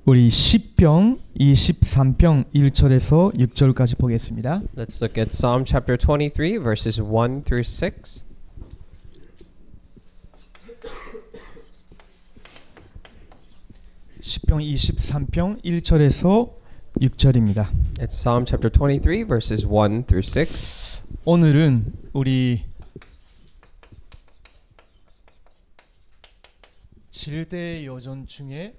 우리 시편 23편 1절에서 6절까지 보겠습니다. Let's look at Psalm chapter 23 verses 1 through 6. 시편 23편 1절에서 6절입니다. It's Psalm chapter 23 verses 1 through 6. 오늘은 우리 질대 여정 중에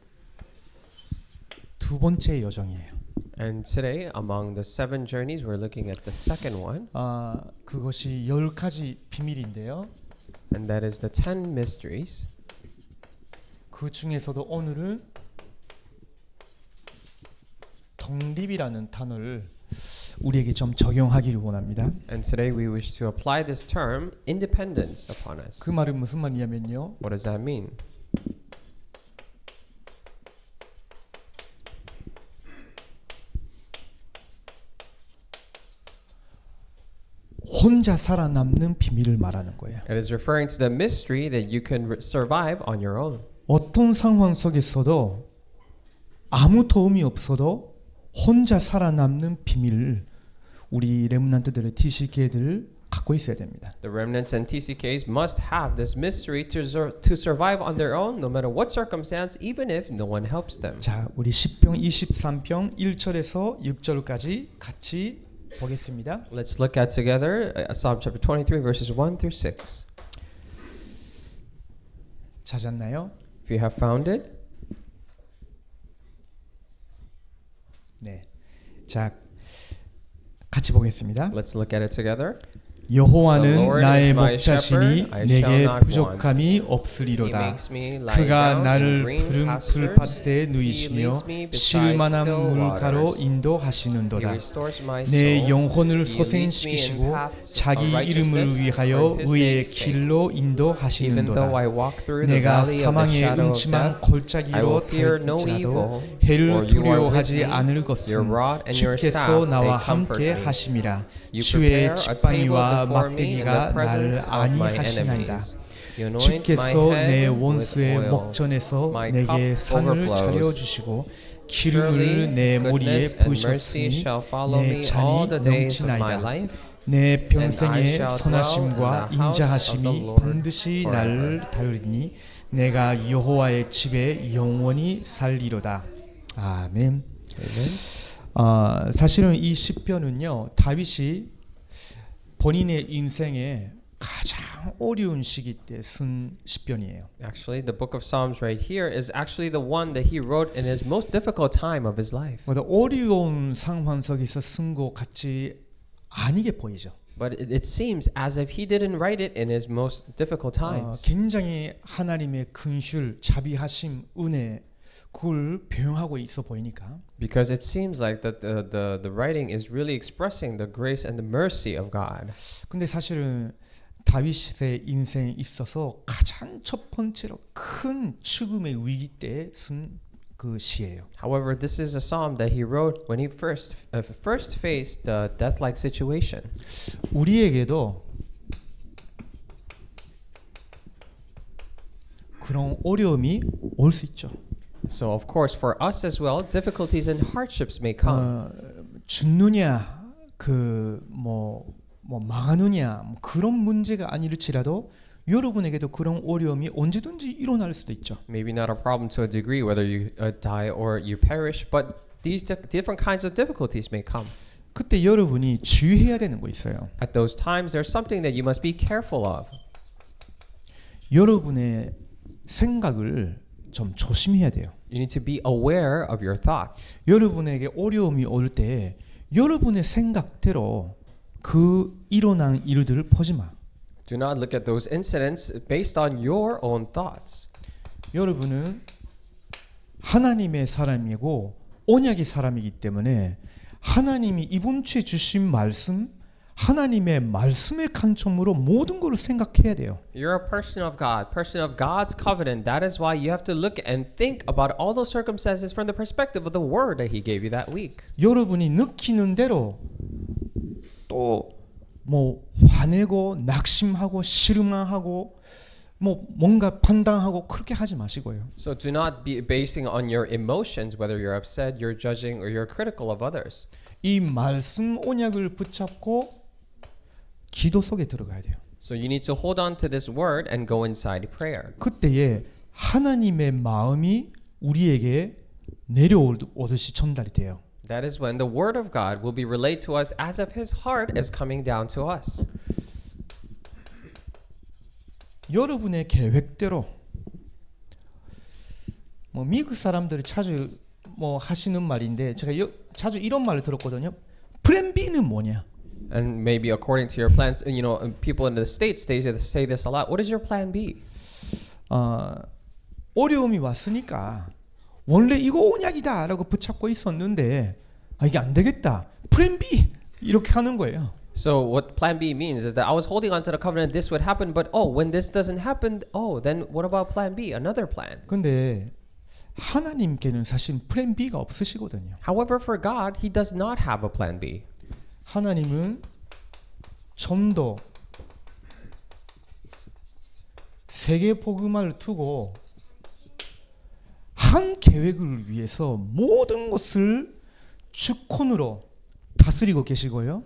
두 번째 여정이에요. And today among the 7 journeys we're looking at the second one, 그것이 10가지 비밀인데요. and that is the 10 mysteries. 그 중에서도 오늘은 독립이라는 단어를 우리에게 좀 적용하기를 원합니다. And today we wish to apply this term independence upon us. 그 말은 무슨 말이냐면요. What does that mean? 혼자 살아남는 비밀을 말하는 거예요. It is referring to the mystery that you can survive on your own. 어떤 상황 속에서도 아무 도움이 없어도 혼자 살아남는 비밀을 우리 렘넌트들의 TCK들 갖고 있어야 됩니다. The remnants and TCKs must have this mystery to survive on their own, no matter what circumstance, even if no one helps them. 자, 우리 시편 23편 1절에서 6절까지 같이 보겠습니다. Let's look at together Psalm chapter 23 verses 1 through 6. 찾았나요? If you have found it, 네. 자, 같이 보겠습니다. let's look at it together. The 여호와는 Lord 나의 is my 목자시니 shepherd, I 내게 shall not 부족함이 He 없으리로다. makes me lie 그가 down in 나를 green 푸른 pastures. 풀밭에 He 누이시며 leads me beside 쉴만한 still 물가로 waters. He 인도하시는도다. restores my 내 soul. 영혼을 He leads me in 소생시키시고 paths 자기 of 이름을 righteousness 위하여 for His 의의 name's sake. 길로 Even though 인도하시는도다. I walk through the 내가 valley of the 사망의 shadow of 음침한 death, I 골짜기로 will fear no 달릴지라도 evil, 해를 for you are with 두려워하지 me. 않을 Your 것은 rod and your 주께서 staff, 나와 they comfort 함께 me. 하심이라. You 주의 prepare a table 지팡이와 before me in the 막대기가 나를 presence of my 안위하시나이다. enemies. You anoint my 주께서 내 head with 원수의 oil. 목전에서 My 내게 cup 산을 overflows. 차려주시고 Surely 기름을 내 머리에 goodness and mercy 부으셨으니 shall follow 내 me all 잔이 the days of my 넘치나이다. life. 내 And I 평생의 shall 선하심과 dwell in the house of the 인자하심이 Lord 반드시 forever. 나를 다루리니 내가 여호와의 집에 영원히 살리로다. 아멘. 사실은 이 시편은요, 다윗이 본인의 인생에 가장 어려운 시기 때 쓴 시편이에요. Actually, the book of Psalms right here is actually the one that he wrote in his most difficult time of his life. 어려운 상황 속에서 쓴 것 같지 아니게 보이죠. But it seems as if he didn't write it in his most difficult times. 굉장히 하나님의 근실, 자비하심, 은혜 그걸 표현하고 있어 보이니까. Because it seems like that the writing is really expressing the grace and the mercy of God. 근데 사실은 다윗의 인생에 있어서 가장 첫 번째로 큰 죽음의 위기 때 쓴 그 시예요. However, this is a psalm that he wrote when he first faced the death-like situation. 우리에게도 그런 어려움이 올 수 있죠. So of course, for us as well, difficulties and hardships may come. 죽느냐 망하느냐 그런 문제가 아닐지라도 여러분에게도 그런 어려움이 언제든지 일어날 수도 있죠. Maybe not a problem to a degree, whether you die or you perish, but these different kinds of difficulties may come. 그때 여러분이 주의해야 되는 거 있어요. At those times, there's something that you must be careful of. 여러분의 생각을 좀 조심해야 돼요. You need to be aware of your thoughts. 여러분에게 어려움이 올 때 여러분의 생각대로 그 일어난 일들을 보지 마. Do not look at those incidents based on your own thoughts. 여러분은 하나님의 사람이고 언약의 사람이기 때문에 하나님이 이번 주에 주신 말씀, 하나님의 말씀의 관점으로 모든 것을 생각해야 돼요. You're a person of God, person of God's covenant. That is why you have to look and think about all those circumstances from the perspective of the word that He gave you that week. 여러분이 느끼는 대로 또 화내고 낙심하고 실망하고 뭐 뭔가 판단하고 그렇게 하지 마시고요. So do not be basing on your emotions, whether you're upset, you're judging, or you're critical of others. 이 말씀 언약을 붙잡고 기도 속에 들어가야 돼요. So you need to hold on to this word and go inside prayer. 그때에 하나님의 마음이 우리에게 내려오듯이 전달이 돼요. That is when the word of God will be relayed to us as if his heart is coming down to us. 여러분의 계획대로 뭐 미국 사람들이 자주 뭐 하시는 말인데 제가 자주 이런 말을 들었거든요. 플랜 B는 뭐냐? And maybe according to your plans, you know, people in the States they say this a lot. What is your plan B? 어려움이 왔으니까 원래 이거 언약이다라고 붙잡고 있었는데 이게 안 되겠다. 플랜 B 이렇게 하는 거예요. So what plan B means is that I was holding on to the covenant this would happen, but when this doesn't happen, then what about plan B? Another plan. 근데 하나님께는 사실 플랜 B가 없으시거든요. However, for God, he does not have a plan B. 하나님은 좀 더 세계 복음화를 두고 한 계획을 위해서 모든 것을 주권으로 다스리고 계시고요.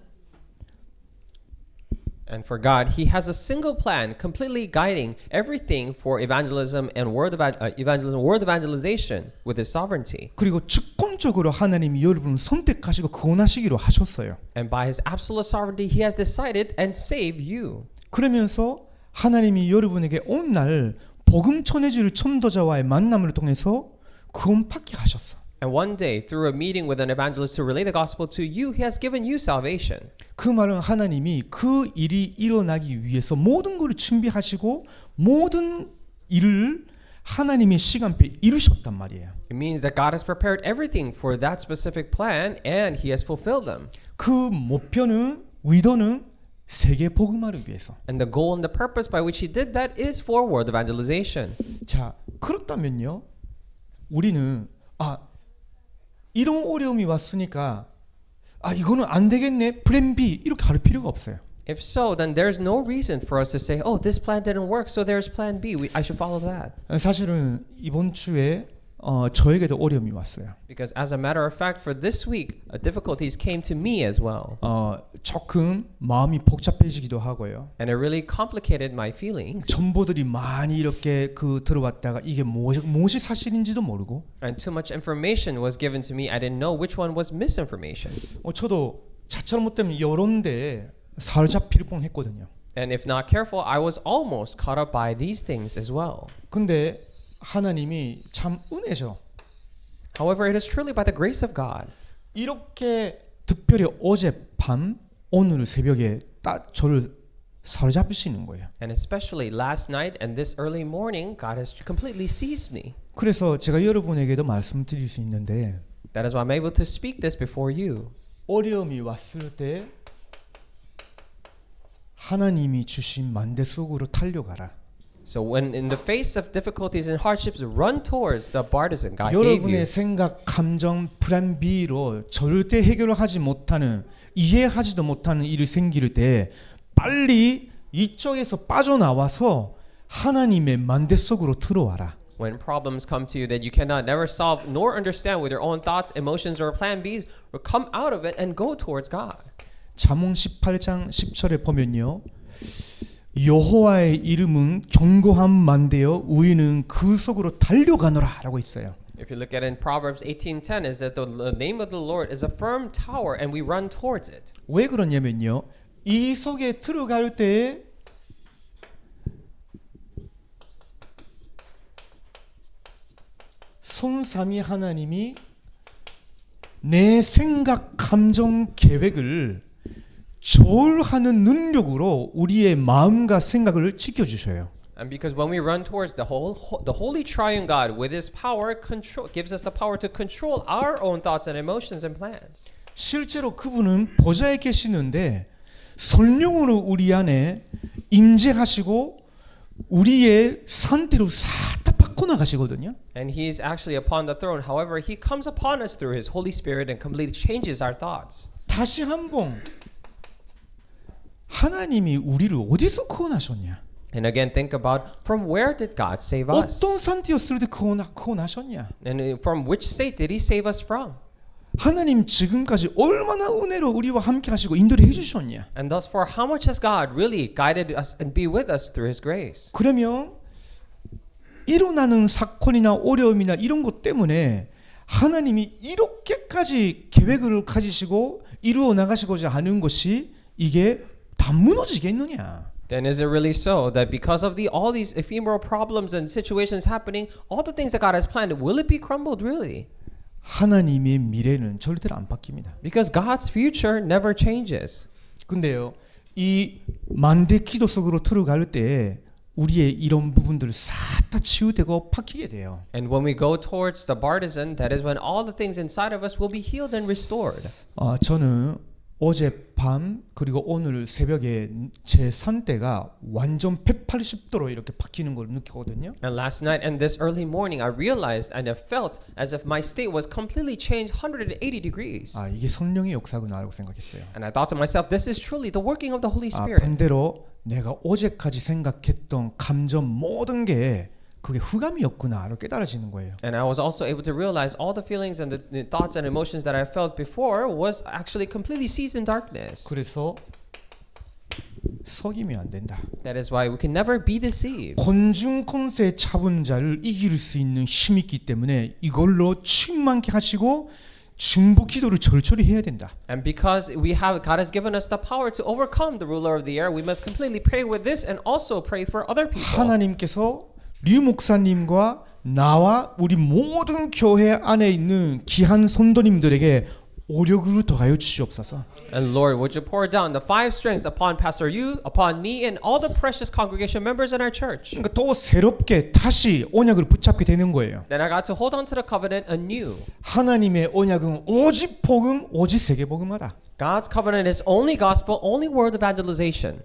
And for God, he has a single plan completely guiding everything for evangelism and word evangelization with his sovereignty. 그리고 주권적으로 하나님이 여러분을 선택하시고 구원하시기로 하셨어요. And by his absolute sovereignty, he has decided and saved you. 그러면서 하나님이 여러분에게 오늘 복음 전해줄 전도자와의 만남을 통해서 구원받게 하셨어. And one day, through a meeting with an evangelist to relay the gospel to you, he has given you salvation. 그 말은 하나님이 그 일이 일어나기 위해서 모든 것을 준비하시고 모든 일을 하나님의 시간표에 이루셨단 말이에요. It means that God has prepared everything for that specific plan and he has fulfilled them. 그 목표는 의도는 세계 복음화를 위해서. And the goal and the purpose by which he did that is for world evangelization. 자, 그렇다면요. 우리는 이런 어려움이 왔으니까 이거는 안 되겠네. 플랜 B 이렇게 할 필요가 없어요. If so, then there's no reason for us to say, this plan didn't work, so there's plan B. I should follow that. 사실은 이번 주에 저에게도 어려움이 왔어요. Because as a matter of fact, for this week, difficulties came to me as well. 조금 마음이 복잡해지기도 하고요. And it really complicated my feelings. 정보들이 많이 이렇게 들어왔다가 이게 무엇이 사실인지도 모르고. And too much information was given to me. I didn't know which one was misinformation. 저도 잘못되면 이런데 사로잡힐 뻔했거든요. And if not careful, I was almost caught up by these things as well. 근데 하나님이 참 은혜죠. However, it is truly by the grace of God. 이렇게 특별히 어젯밤 오늘 새벽에 딱 저를 사로잡으시는 거예요. And especially last night and this early morning, God has completely seized me. 그래서 제가 여러분에게도 말씀드릴 수 있는데 That is why I'm able to speak this before you. 어려움이 왔을 때 하나님이 주신 만대 속으로 달려가라. So when in the face of difficulties and hardships, run towards the partisan God gave you. 여러분의 생각, 감정, 플랜 B로 절대 해결하지 못하는 이해하지도 못하는 일이 생길 때 빨리 이쪽에서 빠져나와서 하나님의 만대 속으로 들어와라. When problems come to you that you cannot never solve nor understand with your own thoughts, emotions, or plan Bs, come out of it and go towards God. 잠언 18장 10절에 보면요. 여호와의 이름은 견고한 만대여 우리는 그 속으로 달려가노라라고 있어요. If you look at it in Proverbs 18:10 is that the name of the Lord is a firm tower and we run towards it. 왜 그러냐면요. 이 속에 들어갈 때 성삼위 하나님이 내 생각, 감정, 계획을 조율하는 능력으로 우리의 마음과 생각을 지켜주셔요. And because when we run towards the holy triune God with his power gives us the power to control our own thoughts and emotions and plans. 실제로 그분은 보좌에 계시는데 성령으로 우리 안에 임재하시고 우리의 상태로 싹 다 바꿔 나가시거든요. And he is actually upon the throne. However, he comes upon us through his Holy Spirit and completely changes our thoughts. 다시 한번 하나님이 우리를 어디서 구원하셨냐? And again, think about from where did God save us? 어떤 상태였을 때 구원하셨냐? And from which state did He save us from? 하나님 지금까지 얼마나 은혜로 우리와 함께 하시고 인도를 해주셨냐? And thus far, how much has God really guided us and be with us through His grace? 그러면 일어나는 사건이나 어려움이나 이런 것 때문에 하나님이 이렇게까지 계획을 가지시고 이루어 나가시고자 하는 것이 이게 다 무너지겠느냐? Then is it really so that because of all these ephemeral problems and situations happening, all the things that God has planned, will it be crumbled really? 하나님의 미래는 절대로 안 바뀝니다. Because God's future never changes. 근데요, 이 만대 기도 속으로 들어갈 때 우리의 이런 부분들을 싹 다 치유되고 바뀌게 돼요. And when we go towards the bartisan, that is when all the things inside of us will be healed and restored. 저는 어젯밤 그리고 오늘 새벽에 제 산대가 완전 180도로 이렇게 바뀌는 걸 느끼거든요. And last night and this early morning, I realized and I felt as if my state was completely changed 180 degrees. 이게 성령의 역사구나라고 생각했어요. And I thought to myself, this is truly the working of the Holy Spirit. 반대로 내가 어제까지 생각했던 감정 모든 게 그게 흑암이었구나로 깨달아지는 거예요. And I was also able to realize all the feelings and the thoughts and emotions that I felt before was actually completely seized in darkness. 그래서 속이면 안 된다. That is why we can never be deceived. 권중 권세 잡은 자를 이길 수 있는 힘이 있기 때문에 이걸로 충만케 하시고 중보 기도를 절철히 해야 된다. And because God has given us the power to overcome the ruler of the air, we must completely pray with this and also pray for other people. 하나님께서 류 목사님과 나와 우리 모든 교회 안에 있는 귀한 성도님들에게 오력을 더하여 주시옵소서. And Lord, would you pour down the 5 strengths upon Pastor Yu, upon me, and all the precious congregation members in our church? 그러니까 또 새롭게 다시 언약을 붙잡게 되는 거예요. Then I got to hold on to the covenant anew. 하나님의 언약은 오직 복음, 오직 세계 복음하다. God's covenant is only gospel, only world evangelization.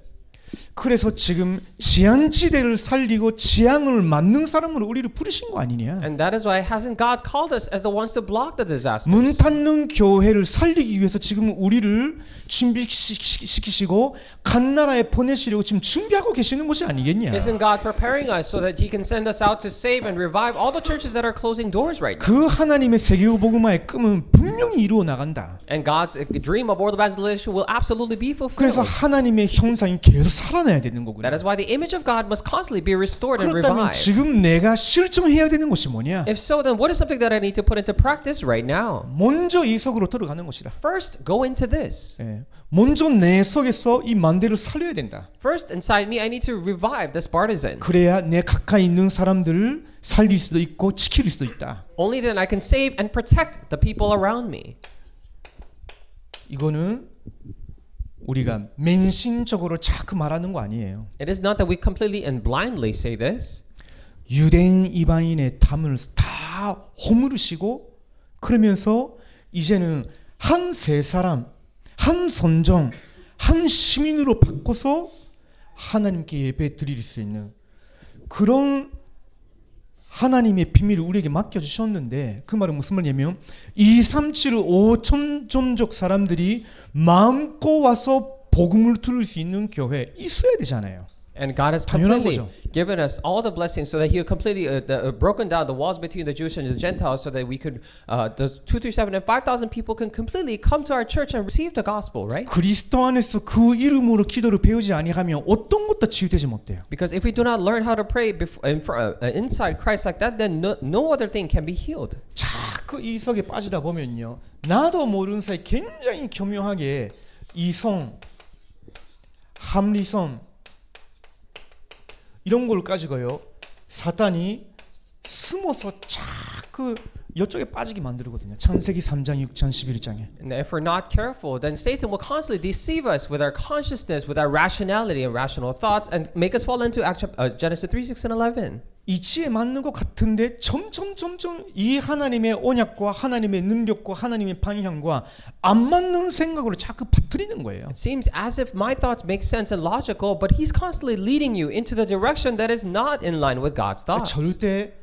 그래서 지금 지향지대를 살리고 지향을 막는 사람으로 우리를 부르신 거 아니냐? And that is why hasn't God called us as the ones to block the disasters? 문 닫는 교회를 살리기 위해서 지금 우리를 준비시키시고 간 나라에 보내시려고 지금 준비하고 계시는 것이 아니겠냐? Isn't God preparing us so that He can send us out to save and revive all the churches that are closing doors right now? 그 하나님의 세계복음화의 꿈은 분명히 이루어 나간다. And God's dream of world evangelization will absolutely be 그래서 fulfilled. 하나님의 형상이 계속 살아나야 되는 거군요. That is why the image of God must constantly be restored and 그렇다면 revived. 지금 내가 실천해야 되는 것이 뭐냐? If so, then what is something that I need to put into practice right now? 먼저 이 속으로 들어가는 것이다. First, go into this. 먼저 내 속에서 이 만대를 살려야 된다. First, inside me, I need to revive this partisan. 그래야 내 가까이 있는 사람들을 살릴 수도 있고 지킬 수도 있다. Only then I can save and protect the people around me. 이거는 우리가 맨신적으로 자꾸 말하는 거 아니에요. It is not that we completely and blindly say this. 유대인 이방인의 담을 다 허물으시고 그러면서 이제는 한 세 사람, 한 선정, 한 시민으로 바꿔서 하나님께 예배 드릴 수 있는 그런 하나님의 비밀을 우리에게 맡겨주셨는데 그 말은 무슨 말이냐면 237 5천 종족 사람들이 마음껏 와서 복음을 들을 수 있는 교회 있어야 되잖아요. And God has 당연한 completely 거죠. given us all the blessings so that He completely broken down the walls between the Jewish and the Gentiles so that we could, the 237 and 5,000 people can completely come to our church and receive the gospel, right? 그리스도 안에서 그 이름으로 기도를 배우지 아니하면 어떤 것도 치유되지 못해요. Because if we do not learn how to pray inside Christ like that, then no other thing can be healed. 자꾸 이 속에 빠지다 보면요. 나도 모르는 사이 굉장히 교묘하게 이성, 합리성 이런 걸 가지고요. 사탄이 숨어서 자꾸 이쪽에 빠지게 만들거든요. 창세기 3장, 6장, 11장에. And if we're not careful, then Satan will constantly deceive us with our consciousness, with our rationality and rational thoughts, and make us fall into Genesis 3, 6, and 11. 이치에 맞는 것 같은데 점점 이 하나님의 언약과 하나님의 능력과 하나님의 방향과 안 맞는 생각으로 자꾸 빠뜨리는 거예요. It seems as if my thoughts make sense and logical, but he's constantly leading you into the direction that is not in line with God's thoughts. 절대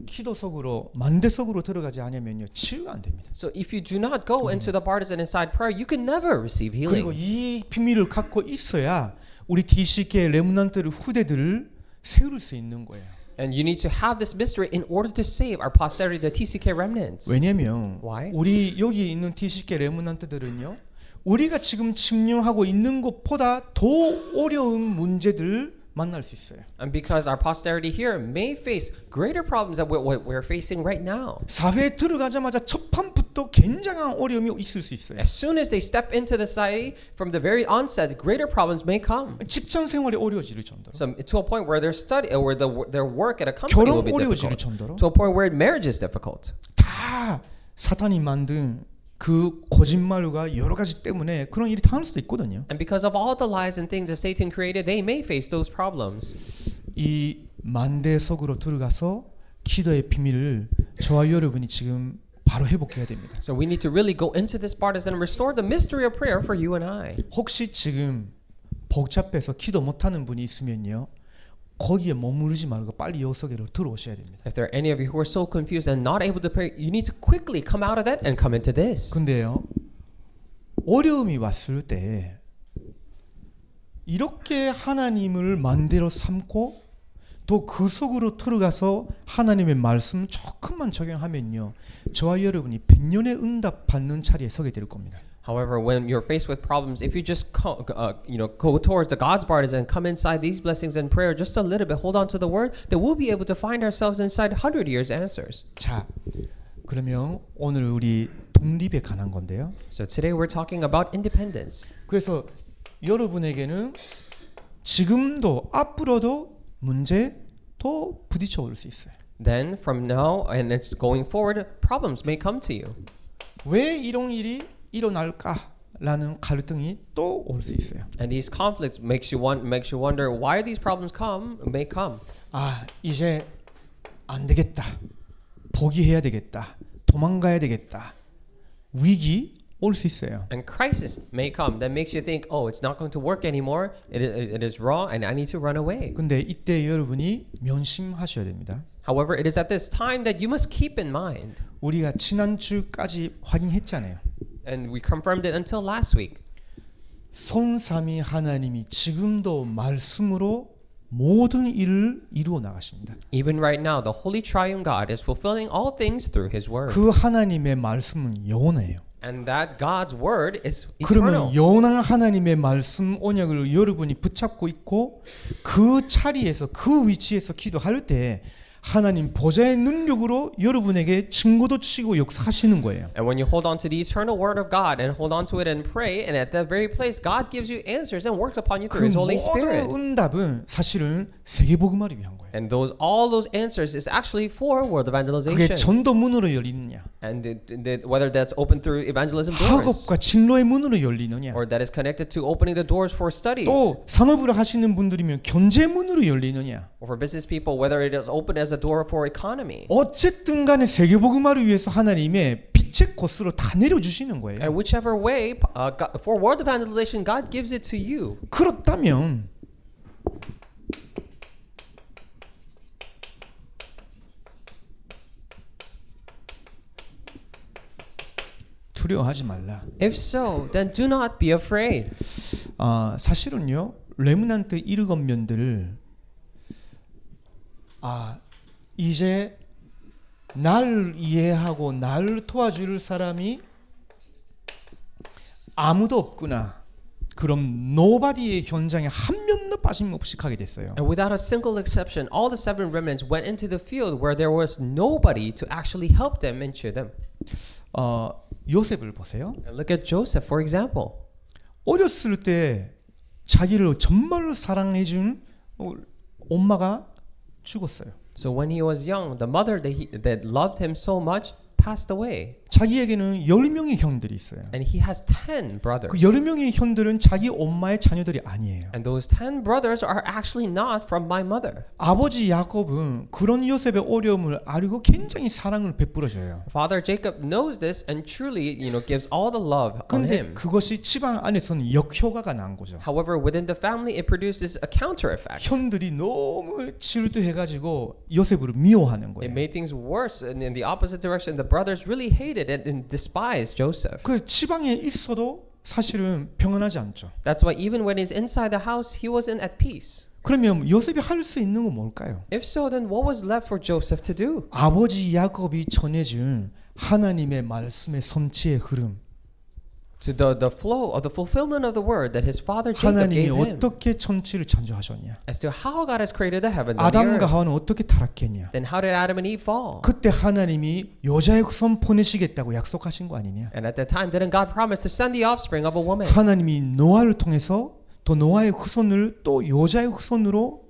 기도 속으로 만대 속으로 들어가지 않으면요 치유가 안 됩니다. So if you do not go into the partisan inside prayer, you can never receive healing. 그리고 이 비밀을 갖고 있어야 우리 DCK 레몬난트 후대들을 세울 수 있는 거예요. And you need to have this mystery in order to save our posterity, the TCK remnants. 왜냐면 Why? 우리 여기 있는 TCK 레몬한테들은요, 우리가 지금 침략하고 있는 것보다 더 어려운 문제들을 만날 수 있어요. And because our posterity here may face greater problems than what we're facing right now. 사회에 들어가자마자 첫 판부터 굉장한 어려움이 있을 수 있어요. As soon as they step into the society, from the very onset, greater problems may come. 직장 생활이 어려워질 정도로, So to a point where their study or their work at a company will 결혼 be 어려워질 difficult. 정도로 To a point where marriage is difficult. 다 사탄이 만든 그 거짓말과 여러 가지 때문에 그런 일이 당할 수도 있거든요. And because of all the lies and things that Satan created, they may face those problems. 이 만대 속으로 들어가서 기도의 비밀을 저와 여러분이 지금 바로 회복해야 됩니다. So we need to really go into this part and restore the mystery of prayer for you and I. 혹시 지금 복잡해서 기도 못하는 분이 있으면요, 거기에 머무르지 말고 빨리 여기로 들어오셔야 됩니다. If there are any of you who are so confused and not able to pray, you need to quickly come out of that and come into this. 근데요, 어려움이 왔을 때 이렇게 하나님을 만대로 삼고 또 그 속으로 들어가서 하나님의 말씀 조금만 적용하면요, 저와 여러분이 100년의 응답 받는 자리에 서게 될 겁니다. However, when you're faced with problems, if you just go towards the God's borders and come inside these blessings and prayer just a little bit, hold on to the word, then we'll be able to find ourselves inside 100 years answers. 자, 그러면 오늘 우리 독립에 관한 건데요. So today we're talking about independence. 그래서 여러분에게는 지금도 앞으로도 문제 또 부딪혀 올 수 있어요. Then from now and it's going forward, problems may come to you. 왜 이런 일이 일어날까라는 갈등이 또 올 수 있어요. And these conflicts makes you wonder why these problems may come. 아, 이제 안 되겠다. 포기해야 되겠다. 도망가야 되겠다. 위기 올 수 있어요. And crisis may come that makes you think, oh, it's not going to work anymore. It is wrong, and I need to run away. 근데 이때 여러분이 명심하셔야 됩니다. However, it is at this time that you must keep in mind, 우리가 지난주까지 확인했잖아요. and we confirmed it until last week. 성삼위 하나님이 지금도 말씀으로 모든 일을 이루어 나가십니다. Even right now, the Holy Triune God is fulfilling all things through His Word. 그 하나님의 말씀은 영원해요. And that God's Word is eternal. 그러면 영원한 하나님의 말씀 언약을 여러분이 붙잡고 있고 그 자리에서 그 위치에서 기도할 때 하나님 보좌의 능력으로 여러분에게 증거도 주시고 역사하시는 거예요. And when you hold on to the eternal Word of God and hold on to it and pray, and at that very place, God gives you answers and works upon you 그 through His Holy Spirit. 모든 응답은 사실은 세계복음화를 위한 거예요. And all those answers is actually for world 그게 evangelization. 전도문으로 열리느냐, And whether that's open through evangelism doors, 학업과 진로의 문으로 열리느냐, or that is connected to opening the doors for studies, 또 산업을 하시는 분들이면 경제문으로 열리느냐, or for business people, whether it is open as a door for economy. 어쨌든 간에 세계복음화를 위해서 하나님의 빛의 코스로 다 내려주시는 거예요. And whichever way, for world evangelization, God gives it to you. 그렇다면 두려워하지 말라. If so, then do not be afraid. 사실은요, 레므넌트 7면들을 이제 날 이해하고 나를 도와줄 사람이 아무도 없구나. 그럼 nobody의 현장에 한 명도 빠짐없이 가게 됐어요. And without a single exception, all the 7 remnants went into the field where there was nobody to actually help them and cheer them. 요셉을 보세요. And look at Joseph, for example. 어렸을 때 자기를 정말로 사랑해준 엄마가 죽었어요. So when he was young, the mother that loved him so much passed away. 자기에게는 10명의 형들이 있어요. And he has 10 brothers. 그 10명의 형들은 자기 엄마의 자녀들이 아니에요. And those 10 brothers are actually not from my mother. 아버지 야곱은 그런 요셉의 어려움을 알고 굉장히 사랑을 베풀어줘요. Father Jacob knows this and truly, gives all the love on 근데 him. 그것이 집안 안에서는 역효과가 난 거죠. However, within the family, it produces a counter effect. 형들이 너무 질투해가지고 요셉을 미워하는 It 거예요. made things worse, and in the opposite direction, the brothers really hated and despised Joseph. 그 지방에 있어도 사실은 평안하지 않죠. That's why even when he's inside the house, he wasn't at peace. 그러면 요셉이 할 수 있는 건 뭘까요? If so, then what was left for Joseph to do? 아버지 야곱이 전해준 하나님의 말씀의 성취의 흐름, To the flow of the fulfillment of the word that his father Jacob 하나님이 gave him 어떻게 천지를 창조하셨냐, as to how God has created the heavens and the 아담과 earth. 하와는 어떻게 타락했냐, Then how did Adam and Eve fall? 그때 하나님이 여자의 후손 보내시겠다고 약속하신 거 아니냐. And at that time, didn't God promise to send the offspring of a woman? 하나님이 노아를 통해서 또 노아의 후손을 또 여자의 후손으로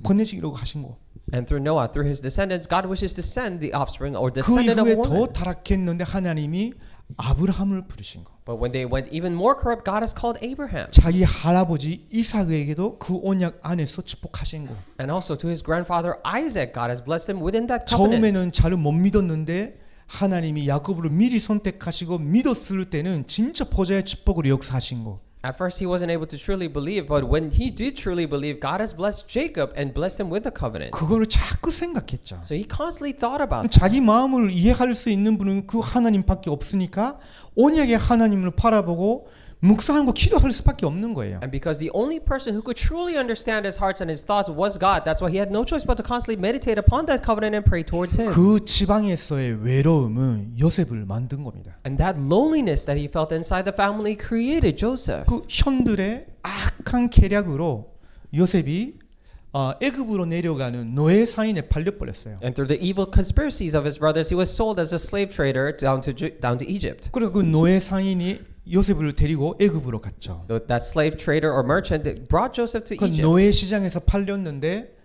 보내시기로 하신 거. And through Noah, through his descendants, God wishes to send the offspring or 그 descendant of a 이후에 더 woman. 타락했는데 하나님이 아브라함을 부르신 거. But when they went even more corrupt, God has called Abraham. 자기 할아버지 이삭에게도 그 언약 안에서 축복하신 거. And also to his grandfather Isaac, God has blessed him within that covenant. 처음에는 잘은 못 믿었는데 하나님이 야곱을 미리 선택하시고 믿었을 때는 진짜 보좌의 축복으로 역사하신 거. At first he wasn't able to truly believe, but when he did truly believe, God has blessed Jacob and blessed him with the covenant. 그거를 자꾸 생각했죠. So he constantly thought about it. 자기 마음을 이해할 수 있는 분은 그 하나님밖에 없으니까 언약의 하나님을 바라보고 묵상하고 기도할 수밖에 없는 거예요. And because the only person who could truly understand his hearts and his thoughts was God, that's why he had no choice but to constantly meditate upon that covenant and pray towards him. 그 지방에서의 외로움은 요셉을 만든 겁니다. And that loneliness that he felt inside the family created Joseph. 그 현들의 악한 계략으로 요셉이 애굽으로 내려가는 노예 상인에 팔려버렸어요. And through the evil conspiracies of his brothers, he was sold as a slave trader down to Egypt. 그리고 그 노예 상인이 요셉을 데리고 애굽으로 갔죠. That slave trader or merchant brought Joseph to 그 Egypt. 노예 시장에서 팔렸는데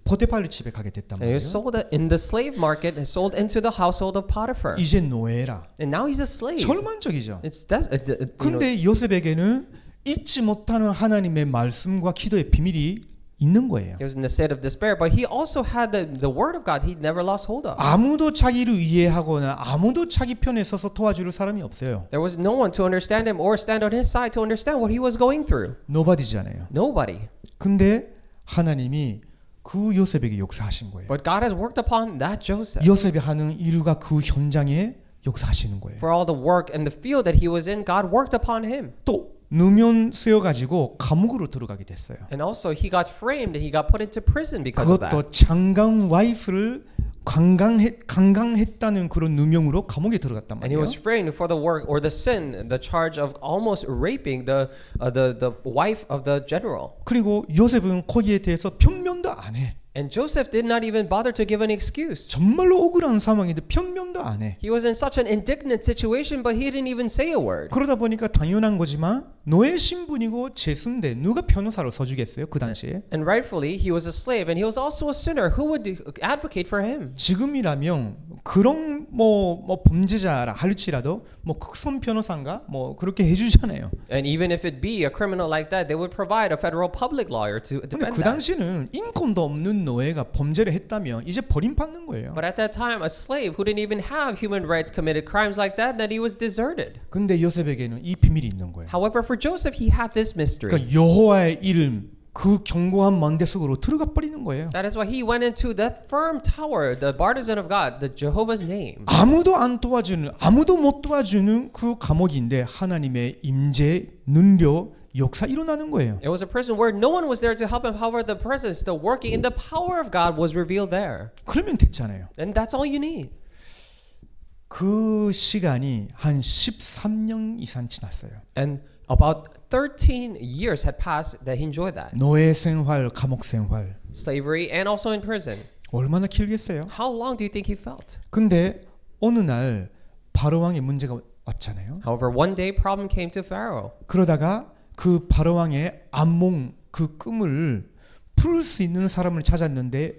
포티파르 집에 가게 됐단 And he 말이에요. was sold in the slave market and sold into the household of Potiphar. 이제 노예라. And now he's a slave. 절망적이죠. You know, 근데 요셉에게는 잊지 못하는 하나님의 말씀과 기도의 비밀이 있는 거예요. he was in a state of despair, but he also had the word of God. He never lost hold of. 아무도 자기를 이해하거나 아무도 자기 편에 서서 도와줄 사람이 없어요. There was no one to understand him or stand on his side to understand what he was going through. 노바디잖아요. Nobody. 근데 하나님이 그 요셉에게 역사하신 거예요. But God has worked upon that Joseph. 요셉이 하는 일과 그 현장에 역사하시는 거예요. For all the work and the field that he was in, God worked upon him. 또 누면 쓰여 가지고 감옥으로 들어가게 됐어요. And also he got framed and he got put into prison because of that. 그것도 장강 와이프를 강강했다는 그런 누명으로 감옥에 들어갔단 And he 말이에요. was framed for the work or the sin, the charge of almost raping the wife of the general. 그리고 요셉은 거기에 대해서 변명도 안 해. And Joseph did not even bother to give an excuse. 정말로 억울한 상황인데 변명도 안 해. He was in such an indignant situation, but he didn't even say a word. 그러다 보니까 당연한 거지만 노예 신분이고 죄수인데 누가 변호사로 서주겠어요? 그 당시에. And rightfully, he was a slave, and he was also a sinner. Who would advocate for him? 지금이라면 그런 뭐 범죄자라 할지라도 뭐 극성 변호사인가 뭐 그렇게 해주잖아요. And even if it be a criminal like that, they would provide a federal public lawyer to 근데 defend 그 that. 당시는 인권도 없는 노예가 범죄를 했다면 이제 버림받는 거예요. But at that time, a slave who didn't even have human rights committed crimes like that, then he was deserted. 근데 요셉에게는 이 비밀이 있는 거예요. However, for Joseph, he had this mystery. 그러니까 여호와의 이름 그 견고한 망대 속으로 들어가 버리는 거예요. That is why he went into that firm tower, the partisan of God, the Jehovah's name. 아무도 안 도와주는 아무도 못 도와주는 그 감옥인데 하나님의 임재 능력 역사 일어나는 거예요. It was a prison where no one was there to help him. However, the presence, the working, and the power of God was revealed there. 그러면 됐잖아요. And that's all you need. 그 시간이 한 13년 이상 지났어요. And about 13 years had passed that he enjoyed that. 노예 생활, 감옥 생활 Slavery and also in prison. 얼마나 길겠어요? How long do you think he felt? 근데 어느 날 바로 왕의 문제가 왔잖아요. However, one day problem came to Pharaoh. 그러다가 그 바로 왕의 암몽 그 꿈을 풀 수 있는 사람을 찾았는데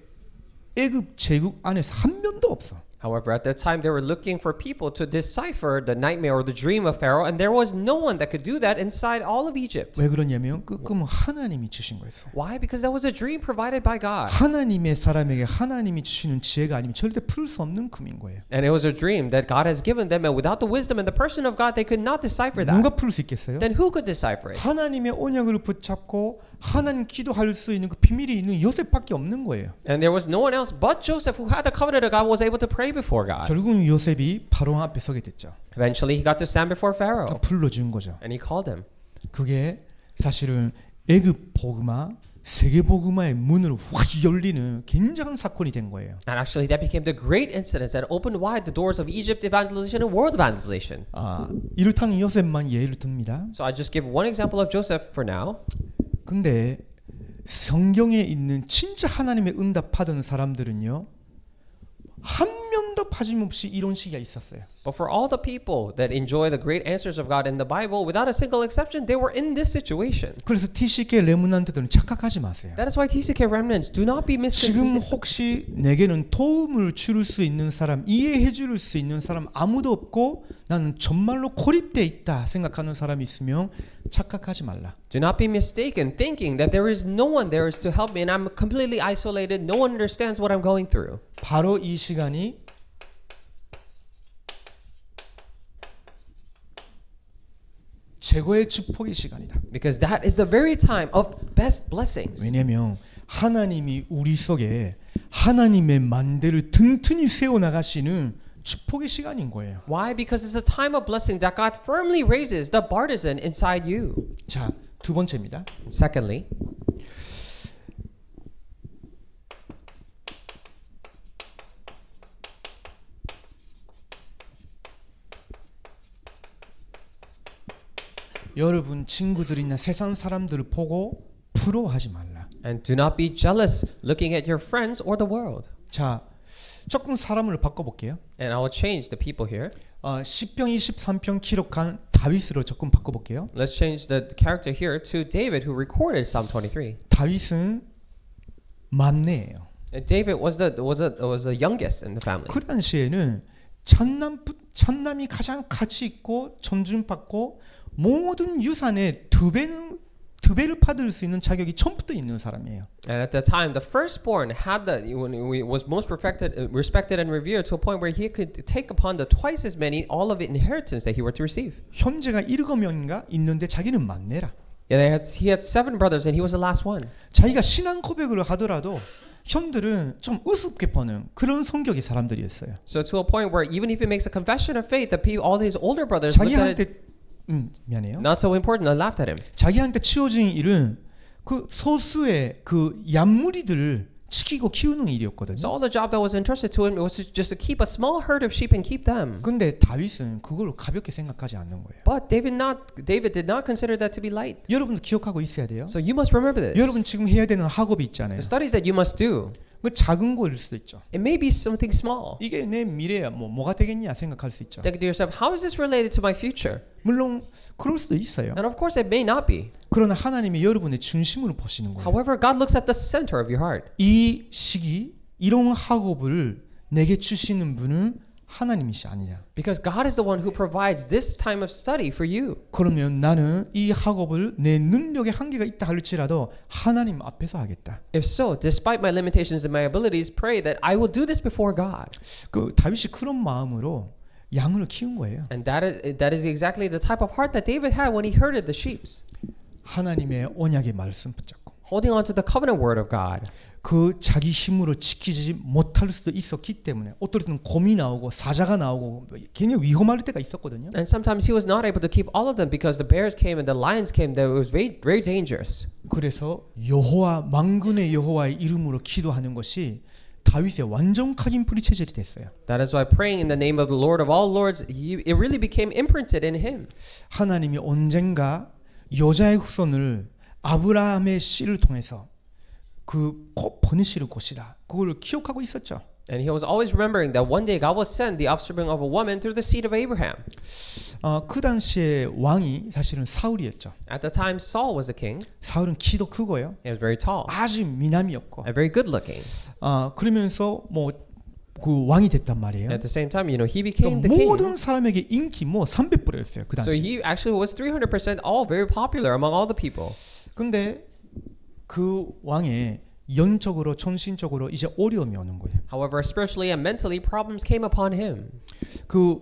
애굽 제국 안에서 한 명도 없어. However, at that time, they were looking for people to decipher the nightmare or the dream of Pharaoh, and there was no one that could do that inside all of Egypt. 왜 그러냐면 그 꿈은 하나님이 주신 거였어요. Why? Because that was a dream provided by God. 하나님의 사람에게 하나님이 주시는 지혜가 아니면 절대 풀 수 없는 꿈인 거예요. And it was a dream that God has given them, and without the wisdom and the person of God, they could not decipher that. 누가 풀 수 있겠어요? Then who could decipher it? 하나님의 언약을 붙잡고 하나님 기도할 수 있는 그 비밀이 있는 요셉밖에 없는 거예요. And there was no one else but Joseph who had the covenant of God was able to pray before God. 결국은 요셉이 바로 앞에 서게 됐죠. Eventually, he got to stand before Pharaoh, 불러준 거죠. and he called him. 그게 사실은 애굽 복음화, 세계 복음화의 문을 확 열리는 굉장한 사건이 된 거예요. And actually, that became the great incident that opened wide the doors of Egypt evangelization and world evangelization. 이렇다는 요셉만 예를 듭니다. So I just give one example of Joseph for now. 근데 성경에 있는 진짜 하나님의 응답하던 사람들은요, 한 명도 빠짐없이 이런 시기가 있었어요. But for all the people that enjoy the great answers of God in the Bible, without a single exception, they were in this situation. 그래서 TCK 레문난트들은 착각하지 마세요. That is why TCK remnants do not be 지금 misconceived. 혹시 내게는 도움을 줄 수 있는 사람, 이해해 줄 수 있는 사람 아무도 없고 나는 정말로 고립돼 있다 생각하는 사람이 있으면 착각하지 말라. Do not be mistaken thinking that there is no one there is to help me and I'm completely isolated. No one understands what I'm going through. 바로 이 시간이 최고의 축복의 시간이다. Because that is the very time of best blessings. 왜냐하면 하나님이 우리 속에 하나님의 만대를 튼튼히 세워 나가시는 축복의 시간인 거예요. Why? Because it's a time of blessing that God firmly raises the partisan inside you. 자, 두 번째입니다. Secondly, 여러분 친구들이나 세상 사람들을 보고 부러워하지 말라. and do not be jealous looking at your friends or the world. 자, 조금 사람을 바꿔볼게요. And I will change the people here. 시편 23편 기록한 다윗으로 조금 바꿔볼게요. Let's change the character here to David, who recorded Psalm 23. 다윗은 막내예요. And David was the youngest in the family. 그 당시에는 참남이 가장 가치 있고 존중받고 모든 유산의 두 배를 받을 수 있는 자격이 처음부터 있는 사람이에요. And at the time, the firstborn was most respected and revered to a point where he could take upon the twice as many all of the inheritance that he were to receive. 형제가 7명인가 있는데 자기는 막내라. Yeah, he had 7 brothers and he was the last one. 자기가 신앙 고백을 하더라도 형들은 좀 우습게 보는 그런 성격의 사람들이었어요. So to a point where even if he makes a confession of faith, all his older brothers looked at it 자기한테 미안해요. not so important and laughed at him. 자기한테 치워진 일은 그 소수의 그 얀무리들을 지키고 키우는 일이었거든요. So all the job that was entrusted to him was just to keep a small herd of sheep and keep them. 근데 다윗은 그걸 가볍게 생각하지 않는 거예요. But David did not consider that to be light. 여러분도 기억하고 있어야 돼요. So you must remember this. 여러분 지금 해야 되는 학업이 있잖아요. The studies that you must do, 그 작은 거일 수도 있죠. it may be something small. 이게 내 미래야 뭐가 되겠냐 생각할 수 있죠. Think to yourself, how is this related to my future? 물론 그럴 수도 있어요. And of course it may not be. 그러나 하나님이 여러분의 중심으로 보시는 거예요. However, God looks at the center of your heart. 이 시기 이런 학업을 내게 주시는 분은 하나님이시 아니냐. Because God is the one who provides this time of study for you. 그러면 나는 이 학업을 내 능력의 한계가 있다 할지라도 하나님 앞에서 하겠다. If so, despite my limitations and my abilities, pray that I will do this before God. 그 다윗이 그런 마음으로 양을 키운 거예요. And that is exactly the type of heart that David had when he herded the sheep. 하나님의 언약의 말씀 붙잡고 Holding on to the covenant word of God. 그 자기 힘으로 지키지 못할 수도 있었기 때문에 어떨 때는 곰이 나오고 사자가 나오고 굉장히 위험할 때가 있었거든요. And sometimes he was not able to keep all of them because the bears came and the lions came. That it was very, very dangerous. 그래서 여호와 만군의 여호와의 이름으로 기도하는 것이 다윗의 완전하게 뿌리 체질이 됐어요. That is why praying in the name of the Lord of all lords, it really became imprinted in him. 하나님이 언젠가 여자의 후손을 아브라함의 씨를 통해서 그 꼭 보내실 것이다. 그걸 기억하고 있었죠. And he was always remembering that one day God will send the offspring of a woman through the seed of Abraham. 그 당시에 왕이 사실은 사울이었죠. At the time, Saul was the king. 사울은 키도 크고요. He was very tall 아주 미남이었고. and very good looking. 그러면서 뭐 그 왕이 됐단 말이에요. At the same time, he became the king. 모든 사람에게 인기 300%였어요. 그 So 당시. he actually was 300% all very popular among all the people. 근데 그 왕의 영적으로 정신적으로 이제 어려움이 오는 거예요. However, spiritually and mentally, problems came upon him. 그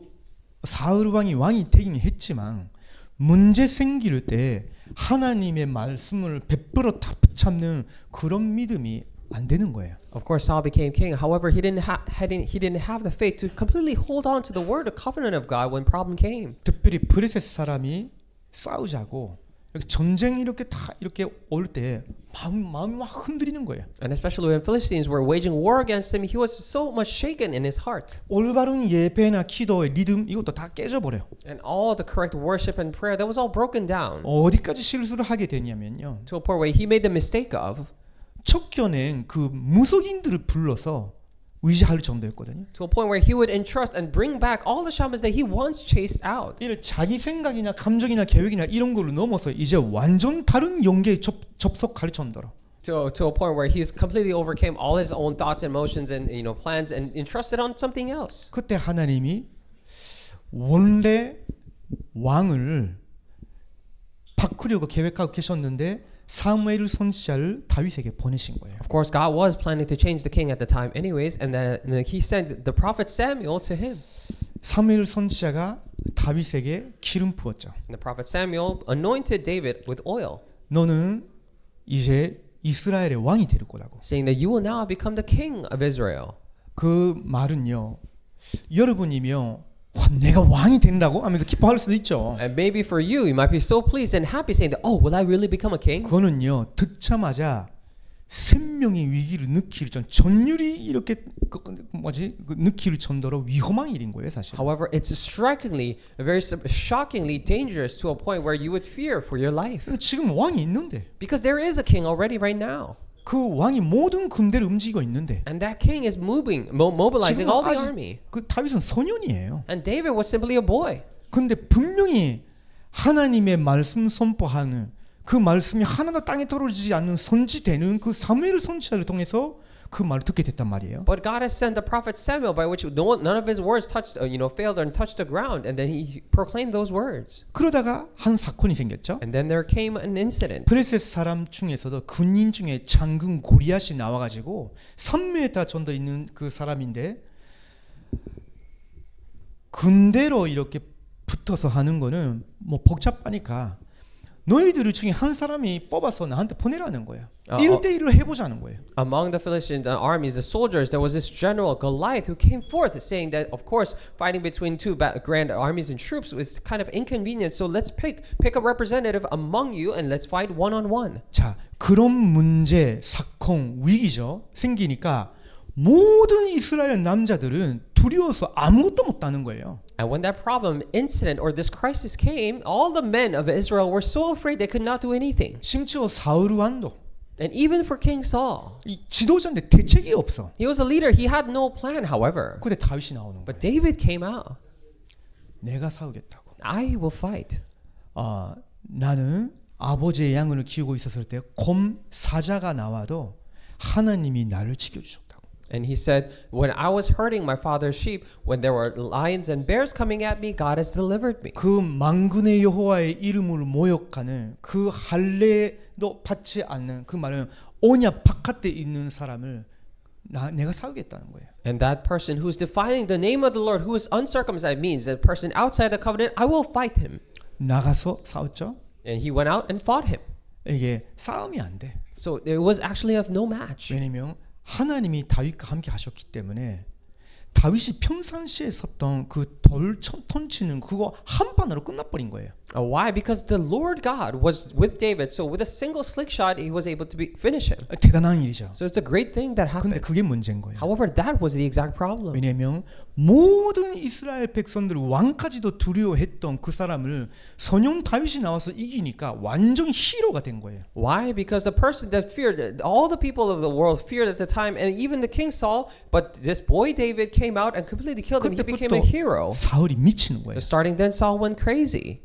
사울 왕이 되긴 했지만 문제 생길 때 하나님의 말씀을 100% 다 붙잡는 그런 믿음이 안 되는 거예요. Of course, Saul became king. However, he didn't have the faith to completely hold on to the word, the covenant of God when problem came. 특별히 브레셋 사람이 싸우자고 이렇게 전쟁 이렇게 다 이렇게 올 때 마음이 막 흔들리는 거예요. And especially when Philistines were waging war against him, he was so much shaken in his heart. 올바른 예배나 기도의 리듬 이것도 다 깨져버려요. And all the correct worship and prayer, that was all broken down 어디까지 실수를 하게 되냐면요. to a point where he made the mistake of 쫓겨낸 그 무속인들을 불러서 의지할 정도였거든요. to a point where he would entrust and bring back all the shamans that he once chased out. 이를 자기 생각이나 감정이나 계획이나 이런 걸로 넘어서 이제 완전 다른 영계에 접속할 정도로. To a point where he's completely overcame all his own thoughts, emotions, and plans, and entrusted on something else. 그때 하나님이 원래 왕을 바꾸려고 계획하고 계셨는데 사무엘 선지자를 다윗에게 보내신 거예요. Of course, God was planning to change the king at the time, anyways, and then he sent the prophet Samuel to him. 사무엘 선지자가 다윗에게 기름 부었죠. And the prophet Samuel anointed David with oil, 너는 이제 이스라엘의 왕이 될 거라고. saying that you will now become the king of Israel. 그 말은요. 여러분이며 와, 내가 왕이 된다고 하면서 기뻐할 수도 있죠. And maybe for you, you might be so pleased and happy, saying that, oh, will I really become a king? 그거는요. 듣자마자 생명의 위기를 느낄 정 전율이 이렇게 느낄 정도로 위험한 일인 거예요, 사실. However, it's strikingly, very shockingly dangerous to a point where you would fear for your life. 지금 왕이 있는데 Because there is a king already right now. 그 왕이 모든 군대를 움직이고 있는데 And that king is mobilizing all the army. 그 다윗은 소년이에요. And David was simply a boy. 근데 분명히 하나님의 말씀 선포하는 그 말씀이 하나도 땅에 떨어지지 않는 선지되는 그 사무엘 선지자를 통해서 그 말을 듣게 됐단 말이에요. But God has sent the prophet Samuel, by which none of his words touched, failed and touched the ground, and then he proclaimed those words. 그러다가 한 사건이 생겼죠. And then there came an incident. 브레셋 사람 중에서도 군인 중에 장군 고리앗이 나와가지고 3m 정도 있는 그 사람인데 군대로 이렇게 붙어서 하는 거는 뭐 복잡하니까 너희들 중에 한 사람이 뽑아서 나한테 보내라는 거예요. 1대1을 해보자는 거예요. Among the Philistine armies, the soldiers, there was this general Goliath who came forth saying that, of course, fighting between two grand armies and troops was kind of inconvenient. So let's pick a representative among you and let's fight one on one. 자, 그런 문제, 사건, 위기죠. 생기니까 모든 이스라엘 남자들은 두려워서 아무것도 못하는 거예요. And when that problem, incident, or this crisis came, all the men of Israel were so afraid they could not do anything. 심지어 사울 왕도 And even for King Saul, 이 지도자인데 대책이 없어. he was a leader. He had no plan, however. 근데 다윗이 나오는 거예요. But David came out. 내가 싸우겠다고. I will fight. 나는 아버지의 양을 키우고 있었을 때 곰 사자가 나와도 하나님이 나를 지켜주셨다고. And he said, when I was herding my father's sheep, when there were lions and bears coming at me, God has delivered me. 그 만군의 여호와의 이름을 모욕하는 그 할례도 받지 않는 그 말은 언약 바깥에 있는 사람을 내가 싸우겠다는 거예요. And that person who is defiling the name of the Lord, who is uncircumcised, means that person outside the covenant, I will fight him. 나가서 싸웠죠. And he went out and fought him. 이게 싸움이 안 돼. So it was actually of no match. 왜냐면 하나님이 다윗과 함께 하셨기 때문에 다윗이 평상시에 썼던 그 돌 ton치는 그거 한 판으로 끝나버린 거예요. Why? Because the Lord God was with David. So with a single slick shot, he was able to finish him. 대단한 일이죠. So it's a great thing that 근데 happened. 그게 문제인 거예요. However, that was the exact problem. 왜냐하면 모든 이스라엘 백성들 왕까지도 두려워했던 그 사람을 선용 다윗이 나와서 이기니까 완전 히로가 된 거예요. Why? Because the person that feared, all the people of the world feared at the time, and even the king Saul, but this boy David came out and completely killed him. He became a hero. 사울이 미치는 거예요. So starting then, Saul went crazy.